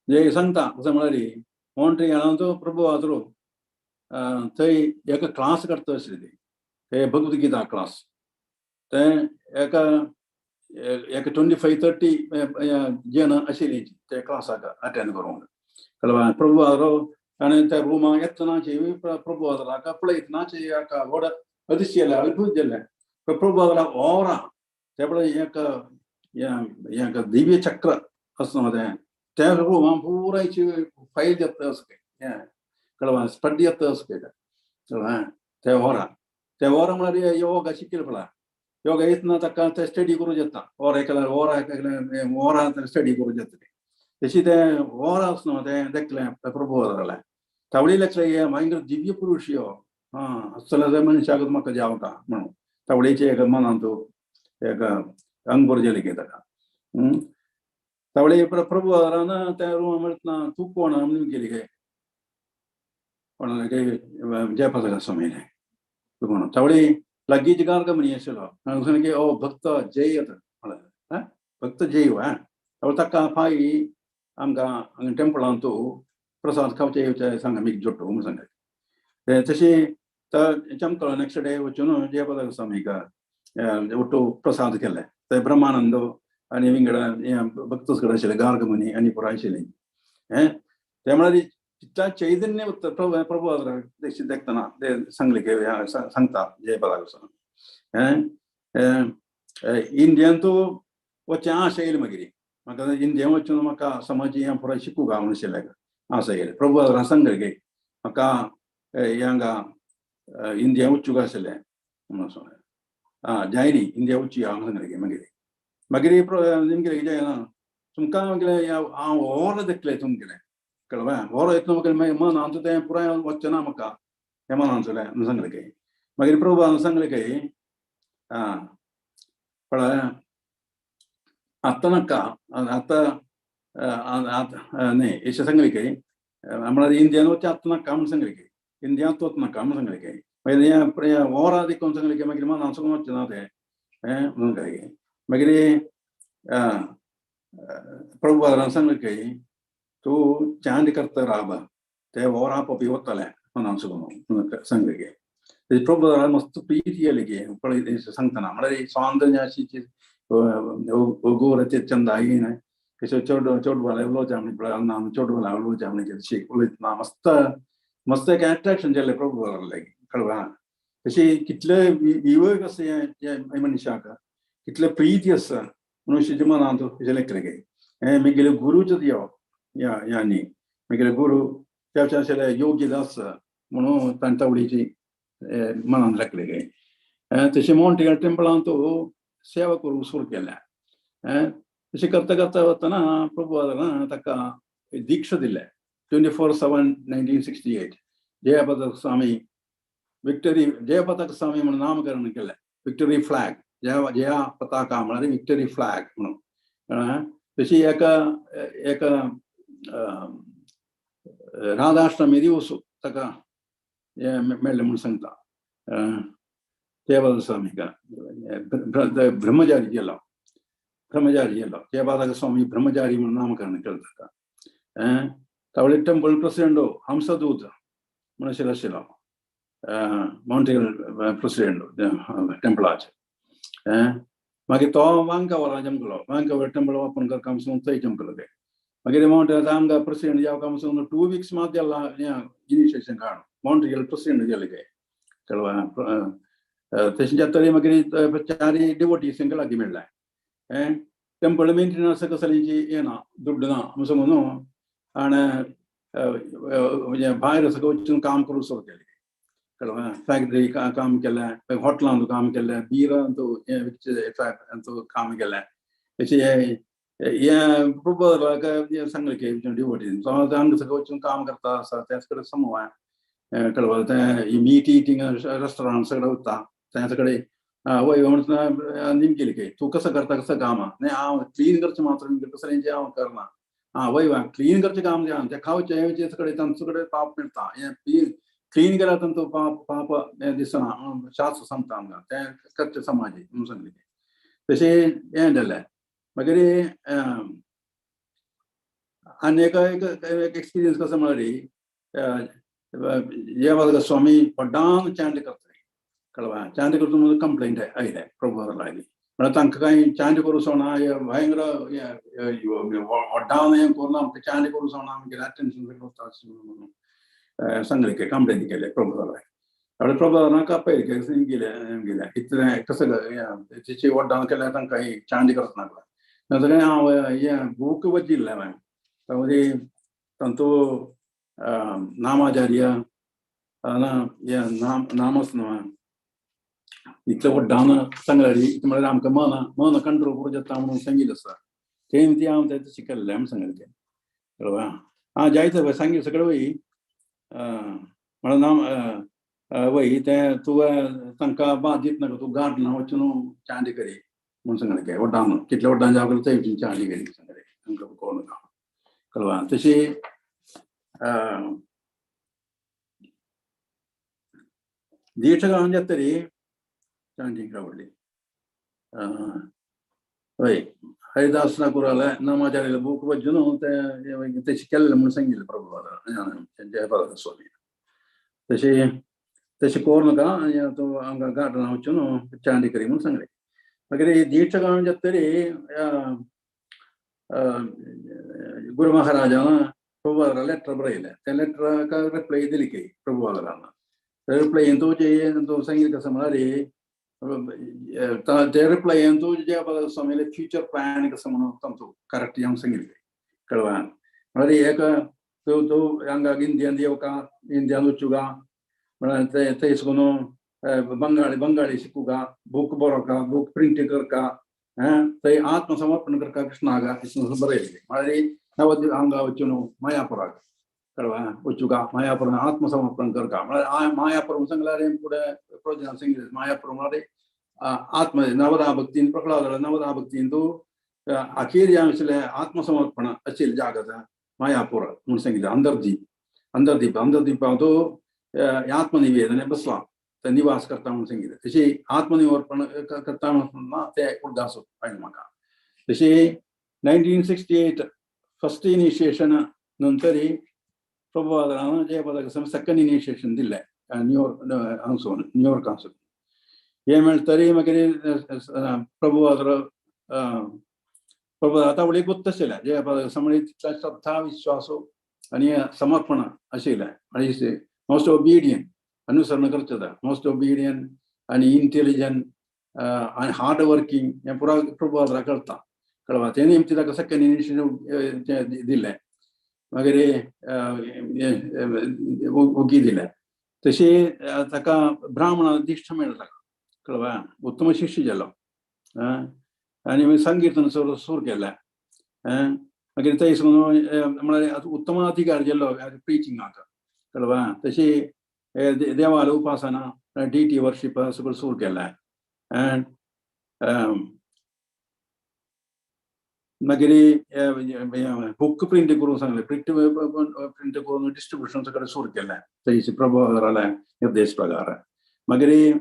जे सांगता असं म्हळ्यार मॉन्ट्रियलांचो प्रभू आद्रो थंय एका क्लास करता आशिल्ली ते भगवद्गीता क्लास ते एका 25-30 जन आशिल्लीं ते क्लासाक अटेंड करूंक कळ्ळें प्रभू आद्रो आनी त्या रुमाक येतनाची प्रभू आद्राक पळयतनाची एका व्हड अतिशयला अद्भुत जाल्लें प्रभू आद्राक ओरा ते एक दिव्य चक्र आसता त्या रुमान पुरायची फायल जाता कळवा स्टडी जाता कळवा ते ओरा म्हळ्यार योगा शिकयलो पळय योगा येतना ताका ते स्टडी करूं येता ओरा स्टडी करूं येता तशी ते ओरा आसना ते देखलें प्रभू आद्रालें तावडी लेखले भयंकर दिव्य पुरुष यो असले मनशाक म्हाका जावता म्हणून तावडेचे एक मनांत एक अंग भरजेले ताका तावडे प्रभू आदारान त्या रुमा म्हणटा तूं कोण म्हणून गेली काय कोणाला काही जयपताक स्वामी तूं कोण तावडे लागींच गार्ग म्हणी आशिल्लो हांवें की ओ भक्त जय म्हळ्यार भक्त जय तावडे ताका पायी आमकां हांगा टेंपलांत प्रसाद खावचे येवचे सांगा मीक जोडटो म्हूण सांगलें तशी चमकलो नेक्स्ट डे वचून जयपताक स्वामीक ಒಟ್ಟು ಪ್ರಸಾದ केले ते ब्रह्मानंद आनी विंगडा भक्तच कडेन आशिल्ले गार्ग मुनी आनी पुराय आशिल्लीं ते म्हळ्यार चित्ता चैतन्य प्रभू आद्राक देखतना ते सांगले की सांगता जयपताक स्वामी इंडियान तूं वचचें आशा येयली मागीर म्हाका इंडिया वचून म्हाका समाजी हें पुराय शिकूंक गाव आशिल्लें आशा येयली प्रभू आद्राक सांगले की म्हाका हांगा इंडिया वचूंक आशिल्लें म्हणून जायनी इंडिया वचची हांव मागीर निमगेले जायना तुमकां हांव ओर देखलें तुमगेलें कळ्ळें ओर येतना म्हाका मन आमचो तें पुराय वचचें ना म्हाका हें मनांतलें म्हणून सांगलें की मागीर प्रभू हांवें सांगलें की कळ्ळें आतां नाका आतां न्ही अशें सांगलें की म्हळ्यार इंडियान वचचें आतां नाका म्हणून सांगलें की इंडियांत वच नाका म्हणून सांगलें की मागीर ओरा देखून सांगलें की मागीर मनांत सुकून वचचें ना तें म्हणून काय मागीर प्रभू आदारान सांगलें की तूं चांद करता राब ते ओरा पपी वतलें मनांत सुकून सांगलें की प्रभू आदारान मस्त प्रीती येयली की पळय सांगतना म्हळ्यार स्वातंत्र्य अशी गोर चंद आईन कशें चोडवाले उलोवचें पळय चोडवाले उलोवचें कशें उलयतना मस्त एक एट्रॅक्शन जालें प्रभू आदाराक कळवा तशी कितले विवेक आसा ह्या मनशाक कितले प्रीती आसा मनुष्याच्या मनांत अशें लेखलें की म्हगेले गुरूच यो ह्यांनी म्हगेले गुरू ते आशिल्ले योगीदास म्हणून तांणी तावडीची मनांत लेखलें की तशें मॉन्ट्रियल टेंपलांत सेवा करूंक सुरू केल्या तशें करता करता वतना प्रभू आदारान ताका दिक्षा दिले 24/7/1968 जयपताक स्वामी विक्टरी जयपताक स्वामी म्हणून नामकरण केलें विक्टरी फ्लॅग जया पताका म्हळ्यार विक्टरी फ्लॅग म्हणून तशी एक राधाष्टमी दिवस ताका मेळ्ळें म्हणून सांगता जयबाद स्वामी ब्रह्मचारी गेलो जयबाद स्वामी ब्रह्मचारी म्हणून नामकरण केलें ताका तावळे टेंपल प्रेसिडेंट हंसदूत म्हणून आशिल्लो माउंटेन प्रेसिडेंट टेंपलाचे मागीर तो वांकावरां जमकलो वांकावर टेंपल ओपन करता पासून थंय जमकलो ते मागीर माउंटेन आमकां प्रेसिडेंट जावपा पासून 2 weeks मात गेला इनिशिएशन काड माउंटेन प्रेसिडेंट गेले काय कळवा तशें तरी मागीर 4 डिवोटीज तांकां लागीं मेळ्ळाय टेंपल मेंटेनन्स कसलींची येना दुड्ड ना म्हणून म्हणून आनी भायर सगळें वचून काम करूं सुरू केलें कळवा फॅक्टरी काम केलें हॉटेलांत काम केलें बिरांत काम केलें तशें हें प्रोपोजलाक सांगलें की डिवोटीन तो हांगा सगळें वचून काम करता आसा तेच कडेन समवाय कळवा तें मीट इटींग रेस्टॉरंट सगळें उरता तेच कडेन वय म्हणून निमकेली की तूं कसं करता कसं काम न्ही हांव क्लीन करचें मात्र कसलेंचें हांव करना वय क्लीन करचें काम जें तें खावचें कडेन तांचे कडेन पाप मेळटा हें क्लीन केल्यार तांचो पाप दिसना शास्त्र सांगता आमकां तें करचें समाजीक म्हणून सांगलें तशें हें जालें मागीर आनी एक एक्सपिरियन्स कसो म्हळ्यार जयबाद स्वामी व्हड्डान चॅंट करता कळवा चॅंट करता म्हणून कंप्लेंट आयलें प्रपोजल आयली म्हळ्यार तांकां कांय चॅंट करूं सोना भयंकर व्हड्डान हें करून आमकां चॅंट करूं सोना आमगेलें अटेंशन करता म्हणून सांगलें की कंप्लेंट केलें प्रपोजलाक आपल्या प्रपोजलाक आपय गेलें इतलें कसं तेची व्हड्डान केल्यार तांकां चॅंट करच नाका नाजाल्यार हांव हें बूक वचिल्लें मागीर तांचो नामाचार्य नामच इतलें व्हड्डान सांगल्यार म्हळ्यार आमकां मन कंट्रोल करूं येता म्हणून संगीत आसा तें ती हांव तशें केल्लें म्हणून सांगलें तें कळवा हां जायते सांगीत सगळें वय म्हळ्यार नाम वय तें तुवें तांकां बाद दित नाका तूं गार्डना वचून चांदी करी म्हणून सांगलें की व्हड्डान कितलें व्हड्डान जावं थंय वचून चांदी करी सांगलें तांकां कळूं नाका कळवा तशी देठ गांवांत जातरी चांदीक रावली वय हरिदास नाकुराले नामाचार्य बूक वचून तें तशें केल्लें म्हणून सांगिल्लें प्रभुपाद जयबाद स्वामी तशें करूं नाका तूं हांगा गार्डना वचून चांदी करी म्हणून सांगलें मागीर देठ गांवांत जातरी गुरू महाराजान प्रभुपादाक लेटर बरयलें त्या लेटराक रिप्लाय दिली की प्रभुपादान रिप्लायेन तूं सांगिल्लें कसो म्हळ्यार ते रिप्लायेन तूं जयबाद स्वामीले फ्युचर प्लॅन कसो म्हणून तांचो करेक्ट हांव सांगिल्लें कळवा म्हळ्यार एक तूं हांगा इंडियान येवका इंडियान वचूं म्हळ्यार थंय साकून बंगाळी शिकूंका बूक बरोवका बूक प्रिंट करका थंय आत्मसमर्पण करता कृष्णाक बरयलें म्हळ्यार नवद्वीप हांगा वचून मायापुराक कळवा वचूंका मायापुरान आत्मसमर्पण करता म्हळ्यार मायापुरम सांगल्यार फुडें प्रोजेक्टान सांगिल्लें मायापुरम म्हळ्यार आत्म नवदा भक्तीन प्रकल्पाद नवदा भक्तीन तूं अखेर जें आशिल्लें आत्मसमर्पण आशिल्लें जागा मायापूर म्हणून सांगिल्लें अंतर्दीपा तूं आत्मनिवेदन बसला ते निवास करता म्हणून सांगिल्लें तशी आत्मनिवर्पण करता म्हणून ते उदास आयलें म्हाका तशी 1968 फर्स्ट इनिशिएशन नंतर प्रभुपादान जयबादाक सेकंड इनिशिएशन दिल्लें न्यूयॉर्क हांगसून हे मेळटरी मागीर प्रभुपाद आतां व्हडली गुत्त आशिल्लें जयबादाक समळे तितलें श्रद्धा विश्वास आनी समर्पण आशिल्लें आनी मोस्ट ओबिडियंट अनुसरण करचें मोस्ट ओबिडियंट आनी इंटेलिजंट आनी हार्ड वर्किंग हें पुरो प्रभुपादाक कळटा कळवा ते निमती ताका सेकंड इनिशिएशन दिल्लें मागीर ओगी दिलें तशी ताका ब्राह्मण दिश्ट मेळ्ळो ताका कळवा उत्तम शिश्य जालो आनी मागीर संकीर्तन सुरू केलें मागीर थंय म्हळ्यार उत्तम अधिकार जालो प्रिचिंगाक कळवा तशी देवाल उपासना डीटी वर्शीप सगळें सुरू केलें मागीर बुक प्रिंट करून सांगले प्रिंट करून डिस्ट्रीब्युशन सगळें सुरू केलें थंयचे प्रभावराल्या निर्देश प्रकार मागीर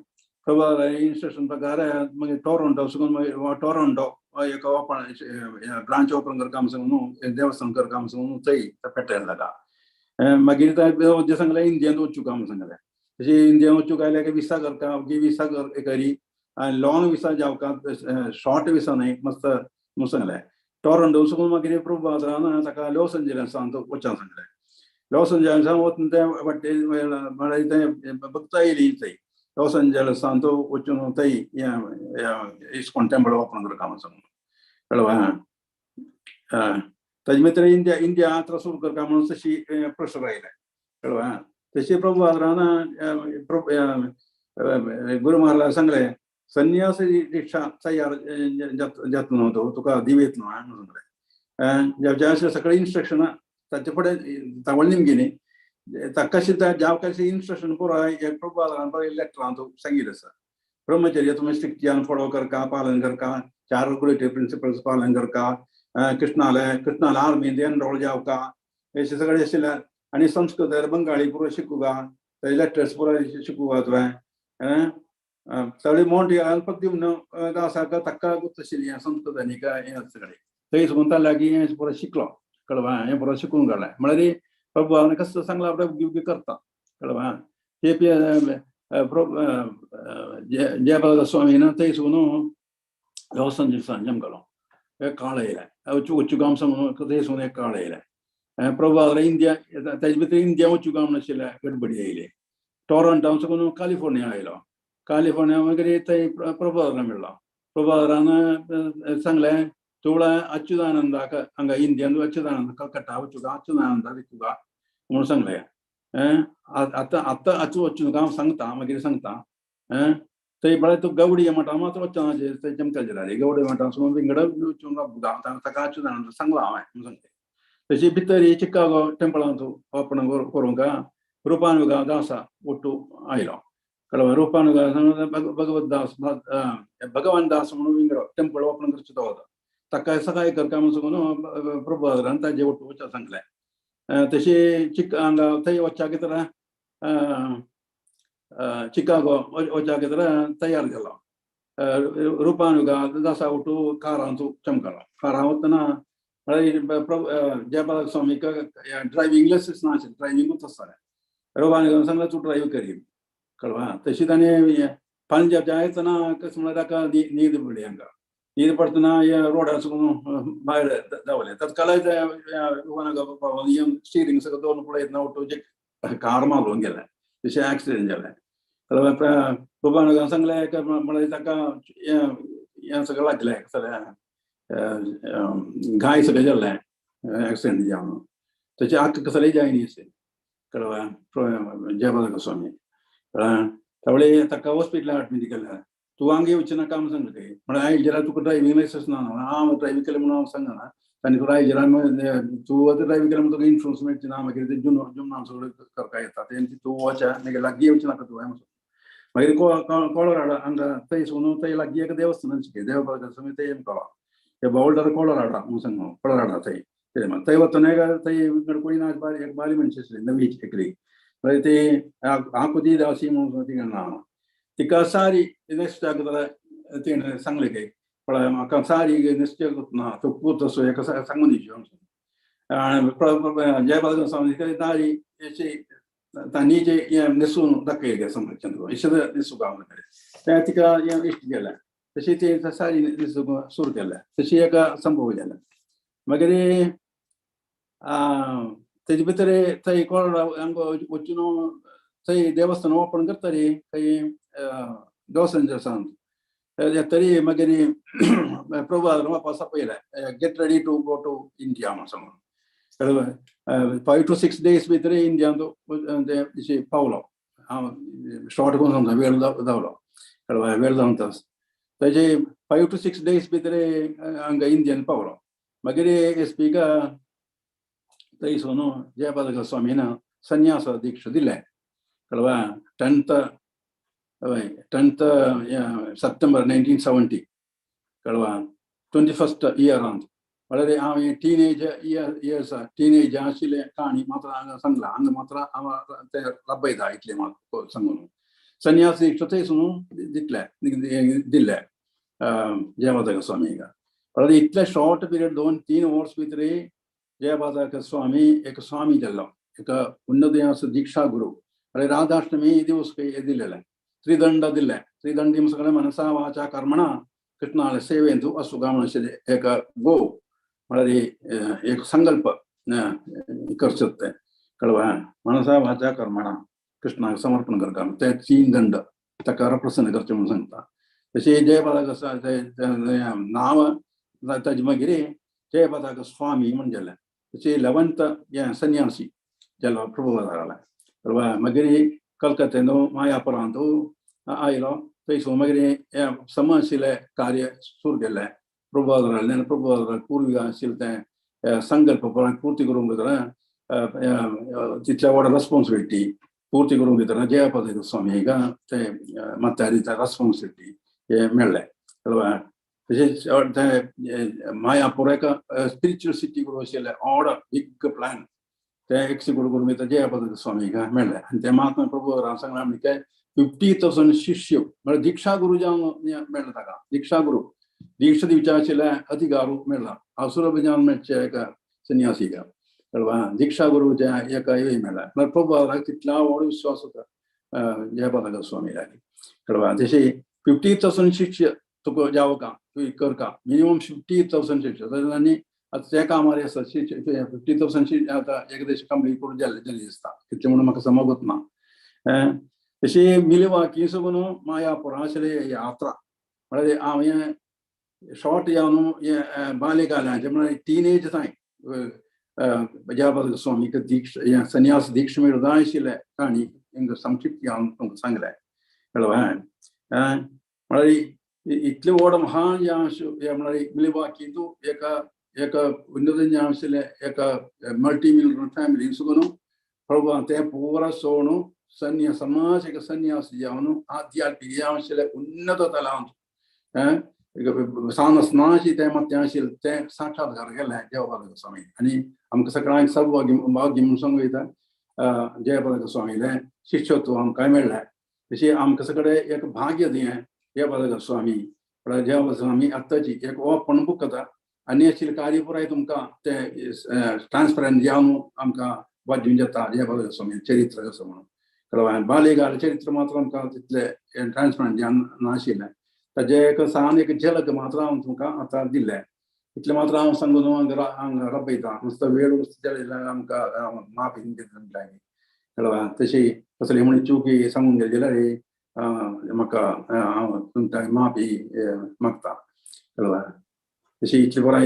प्रभावरा इन्स्ट्रक्शन प्रकार मागीर टोरोंटो वचून मागीर टोरोंटो एक ओपन ब्रांच ओपन करता सांगून न्हू देवस्थान करता सांगून थंय पेट्यार जाता मागीर ते सांगलें इंडियन वचूं काय म्हणून सांगलें तशें इंडियन वचूं काय विसा करता विसा करी लॉंग विसा जावका शॉर्ट विसा न्हय मस्त म्हणून सांगलें टोरोंटो वचून मागीर प्रभावरान ताका लॉस एंजल्सांत वचूंक सांगलें लॉस एंजल्सांत वचून ते वाटेर म्हळ्यार थंय भक्त येयली थंय लॉस एंजल्सांत वचून थंय इस्कॉन टेंपल ओपन करता म्हणून सांगून कळ्ळें ताजे भितर इंडिया यात्रा सुरू करता म्हणून तशी प्रश्न आयले कळ्ळें तशी प्रभावरान गुरू महाराज सांगलें संन्यास दीक्षा तयार जात न्हू तुका दिवेत न्हू म्हणून सांगलें ज्या सगळे इन्स्ट्रक्शन ताचे फुडें तावळ निमगेली ताका ज्या कशें इन्स्ट्रक्शन पुराय प्रभावरान लेटरांत सांगिल्लें आसा ब्रह्मचर्य तुमी स्ट्रिक्टली फॉलो करता पालन करता 4 रेगुलेटरी प्रिंसिपल्स पालन करता कृष्णाला आर्मींत एनरोल जावका अशें सगळें आशिल्लें आनी संस्कृत बंगाळी पुरो शिकुगा लेटर्स पुरो शिकुगा तुवें सगळें मोठ अल्पद्युम्न दासाक ताका गुर्तशिल्ली संस्कृत आनी हें सगळें थंय साकून तां लागीं हें पुरो शिकलो कळ्ळें हें पुरो शिकून काडलें म्हळ्यार प्रभुवान कसं सांगला आपणें करता कळ्ळें ते जयपाल स्वामीन थंय साकून लॉस एंजल्सांत जमलो एक काळ येयलें वचूं काम सांगून थंय साकून एक काळ येयलें प्रभुवान इंडिया ताजे भितर इंडिया वचूं काम नाशिल्लें गडबडी येयली टोरोंटो साकून कॅलिफोर्निया आयलो कॅलिफोर्निया मागीर थंय प्रभावरान मेळ्ळो प्रभावरान सांगलें तुळा अच्युतानंदाक हांगा इंडियन अच्युतानंद कलकत्ता वचूं अच्युतानंदा विकूगा म्हणून सांगलें आतां वचूं हांव सांगता मागीर सांगता थंय म्हळ्यार तूं गवडी मठां मात वचना थंय चमत्याचे जाली गवडी मठां साकून विंगड वचून ताका अच्युतानंद सांगलो हांवें म्हणून सांगलें तशी भितर चिकागो टेंपलांत ओपन करूंक रुपानुगा दासा वटू आयलो कळ्ळें रुपानुगा भगवत दास भगवान दास म्हणून विंगड टेंपल ओपन करचो तो ताका सकाळी करता म्हणून सांगून प्रभावरान ताजे वटू वचूंक सांगलें तशी हांगा थंय वचच्या भितर चिकागो वचच्या भितर तयार जालो रुपानुगा दासा वटू कारांत चमकलो कारां वतना जयपाल स्वामीक ड्रायव्हिंग लायसन्स नाशिल्लें ड्रायव्हिंगूच आसतालें रुपानुगान सांगलें तूं ड्रायव्ह करी कळ्ळें तशी ताणें पंजाबच्या येतना कशें म्हळ्यार ताका न्हीद पडली हांगा न्हीद पडतना रोडार साकून भायर धांवलें तत्काळ स्टिरींग सगळें दवरून पळयतना वटूचे कार मारून गेलें तशें एक्सिडेंट जालें कळ्ळें रुपानुगान सांगलें म्हळ्यार ताका हें सगळें लागलें घाय सगळें जाल्लें एक्सिडेंट जावन तशें आख्ख कसलेय जायनी अशें कळ्ळें जयपाल स्वामी कळ्ळें त्यावेळी ताका हॉस्पिटलांत एडमीट केलें तूं हांगा येवचें नाका म्हणून सांगलें म्हळ्यार आयज जाल्यार तुका ड्रायव्हिंग लायसन्स ना हांव ड्रायव्ह केलें म्हणून हांव सांगना आनी तुका आयज जाल्यार तूं आतां ड्रायव्ह केलें म्हणून तुका इन्शुरन्स मेळचें ना मागीर ते जुर्मानो सगळें करता येता तेंची तूं वच मागीर लागीं येवचें नाका तुवें मागीर कोलोराडो हांगा थंय साकून थंय लागीं एक देवस्थान देवपाक स्वामी थंय मुखालो ते बावल्डर कोलोराडो म्हणून सांगू कोलोराडो थंय वतना थंय कोणी ना एक बारी मनशां आसली नवी एकली म्हळ्यार ती आकुती दासी म्हणून तिका नांव तिका सारी न्हेसच्या तिणें सांगलें की पळय म्हाका सारी न्हेसच्या ना तो पूत असो हेका सांगून दिवची जयपाल स्वामी दारी अशी तांणीचे न्हेसून दाखयलें समजचंद्र अशें न्हेसूंक गावलें तें तिका इश्ट केलें तशी ती सारी न्हेसूंक सुरू केलें तशी एका संभव जालें मागीर तेजे भितर थंय हांगा वचून थंय देवस्थान ओपन करतरी थंय लॉस एंजल्सांत तरी मागीर प्रभावरान वापस आपयलें get ready to go to India म्हणून सांगून 5 to 6 days भितर इंडियांत ते पावलो हांव शॉर्ट करून सांगता वेळ जावलो वेळ जावन तास तेजे 5 to 6 days भितर हांगा इंडियन पावलो मागीर एसपीका थंय साकून जयपाल स्वामीन संन्यास दीक्षा दिलें कळ्ळें 10th September 1970 कळवा 21st इयर വളരെ ആ ടീനേജ് ഇയേഴ്സ് ടീനേജ് ആശിലെ കാണി ಮಾತ್ರ ಸಂಗ್ಲ ಅಂಗ ಮಾತ್ರ ಅವ ಲಬ್ಬೈದ ಇಟ್ಲೆ ಮಾತ್ರ ಸಂಗನು ಸನ್ಯಾಸಿ ಕ್ಷತೇಸುನು ದಿಲ್ಲ जयपाताक स्वामी का വളരെ इतले शॉर्ट पीरियड 2-3 वर्ष भीतर जयपाताक स्वामी एक स्वामी जाल्लो एक उन्नत दीक्षा गुरु अरे राधाष्टमी दिवस दिल्ले त्रिदंड दिल्ले त्रिदंडी सगळे मनसा वाचा कर्मणा कृष्णाला सेवेंतु असुगामनशे एक गो വളരെ एक संकल्प करते कळवा मनसा वाचा कर्मणा कृष्णाक समर्पण करता ते 3 दंड ताका प्रसन्न करचे म्हणून सांगता तसे जयपाताक नाव ताजे मागीर जयपाताक स्वामी म्हण जालें तशें 11th सन्यासी जालो प्रभुपादाला कळवा मागीर कलकत्त्यान मायापुरांत आयलो थंयसून मागीर समाजशिले कार्य सुरू केलें प्रभुपादान प्रभुपादाक पूर्वी आशिल्लें तें संकल्प पूर्ती करूंक भितर तितल्या व्हड रेस्पॉन्सिबिलिटी पूर्ती करूंक भितर जयपाताक स्वामीक ते मात्यारी रेस्पॉन्सिबिलिटी हे मेळ्ळें कळवा तशेंच मायापूर एक स्पिरिच्युअल सिटी करून आशिल्लें ऑर्डर बिग प्लॅन ते एक्सिक्यूट करून भितर जयपाताक स्वामीक मेळ्ळें आनी ते महात्मा प्रभुपादान सांगलें म्हणजे 50,000 शिष्य म्हणजे दीक्षा गुरू जावन मेळ्ळें ताका दीक्षा गुरू दीक्षा दिवचे आशिल्ले अधिकारू मेळ्ळा असुरभिजान मेळचे एका सन्यासीक कळवा दीक्षा गुरूचे एका हे मेळ्ळा म्हळ्यार प्रभुपादाक तितलो व्हड विश्वास होता जयपाताक स्वामी लागीं कळवा तशें 50,000 शिष्य तुका जावका तुवें करका मिनिमम 50,000 शिष्य आनी आतां त्या कामार आसा 50,000 शिष्य आतां एकदेश कंप्लीट करून जाल्ले दिसता कितले म्हणून म्हाका समजत ना तशी मिलवाकी साकून मायापुरा आशिल्ली यात्रा म्हळ्यार हांवें शॉर्ट जावन बाल्यकालांचे म्हळ्यार टीनेज ताईं जयपाताक स्वामीक दीक्षा सन्यास दीक्षा मेळूं जाय आशिल्लें काणी तांकां संक्षिप्त हांव तुमकां सांगलें कळवा म्हळ्यार इतले व्हड महान म्हळ्यार मिलवाकींतू एक उन्नत आशिल्लें एक मल्टी मिलियनर फॅमिली साकून प्रभुपान तें पुरा सोडून सन्यास समाज एक सन्यासी जावन आध्यात्मीक आशिल्लें उन्नत तलांत सानसनाशी ते मात्शें आशिल्लें तें साक्षात्कार केलें जयपाताक स्वामी आनी आमकां सगळ्यांक सौभाग्य म्हणून सांगूं येता जयपाताक स्वामीलें शिश्यत्व आमकां मेळ्ळें तशी आमकां सगळें एक भाग्य दिलें जयपाताक स्वामी जयपाताक स्वामी आत्ताची एक ओपन बूक आसा आनी आशिल्लें कार्य पुराय तुमकां तें ट्रान्सपरंट जावन आमकां वाचूंक जाता जयपाताक स्वामी चरित्र कसो म्हणून कळवा बाल्यकाल चरित्र मात्र आमकां तितलें ट्रान्सपरंट जावन नाशिल्लें ताजे एक सान एक झलक मात्र हांव तुमकां आतां दिल्लें इतलें मात्र हांव सांगून हांगा रपयता नुस्तें वेळ जाल्यार आमकां माफी दिता कळवा तशी कसली म्हण चुकी सांगून गेली जाल्यार म्हाका हांव तुमकां माफी मागता कळवा तशी इतली बरां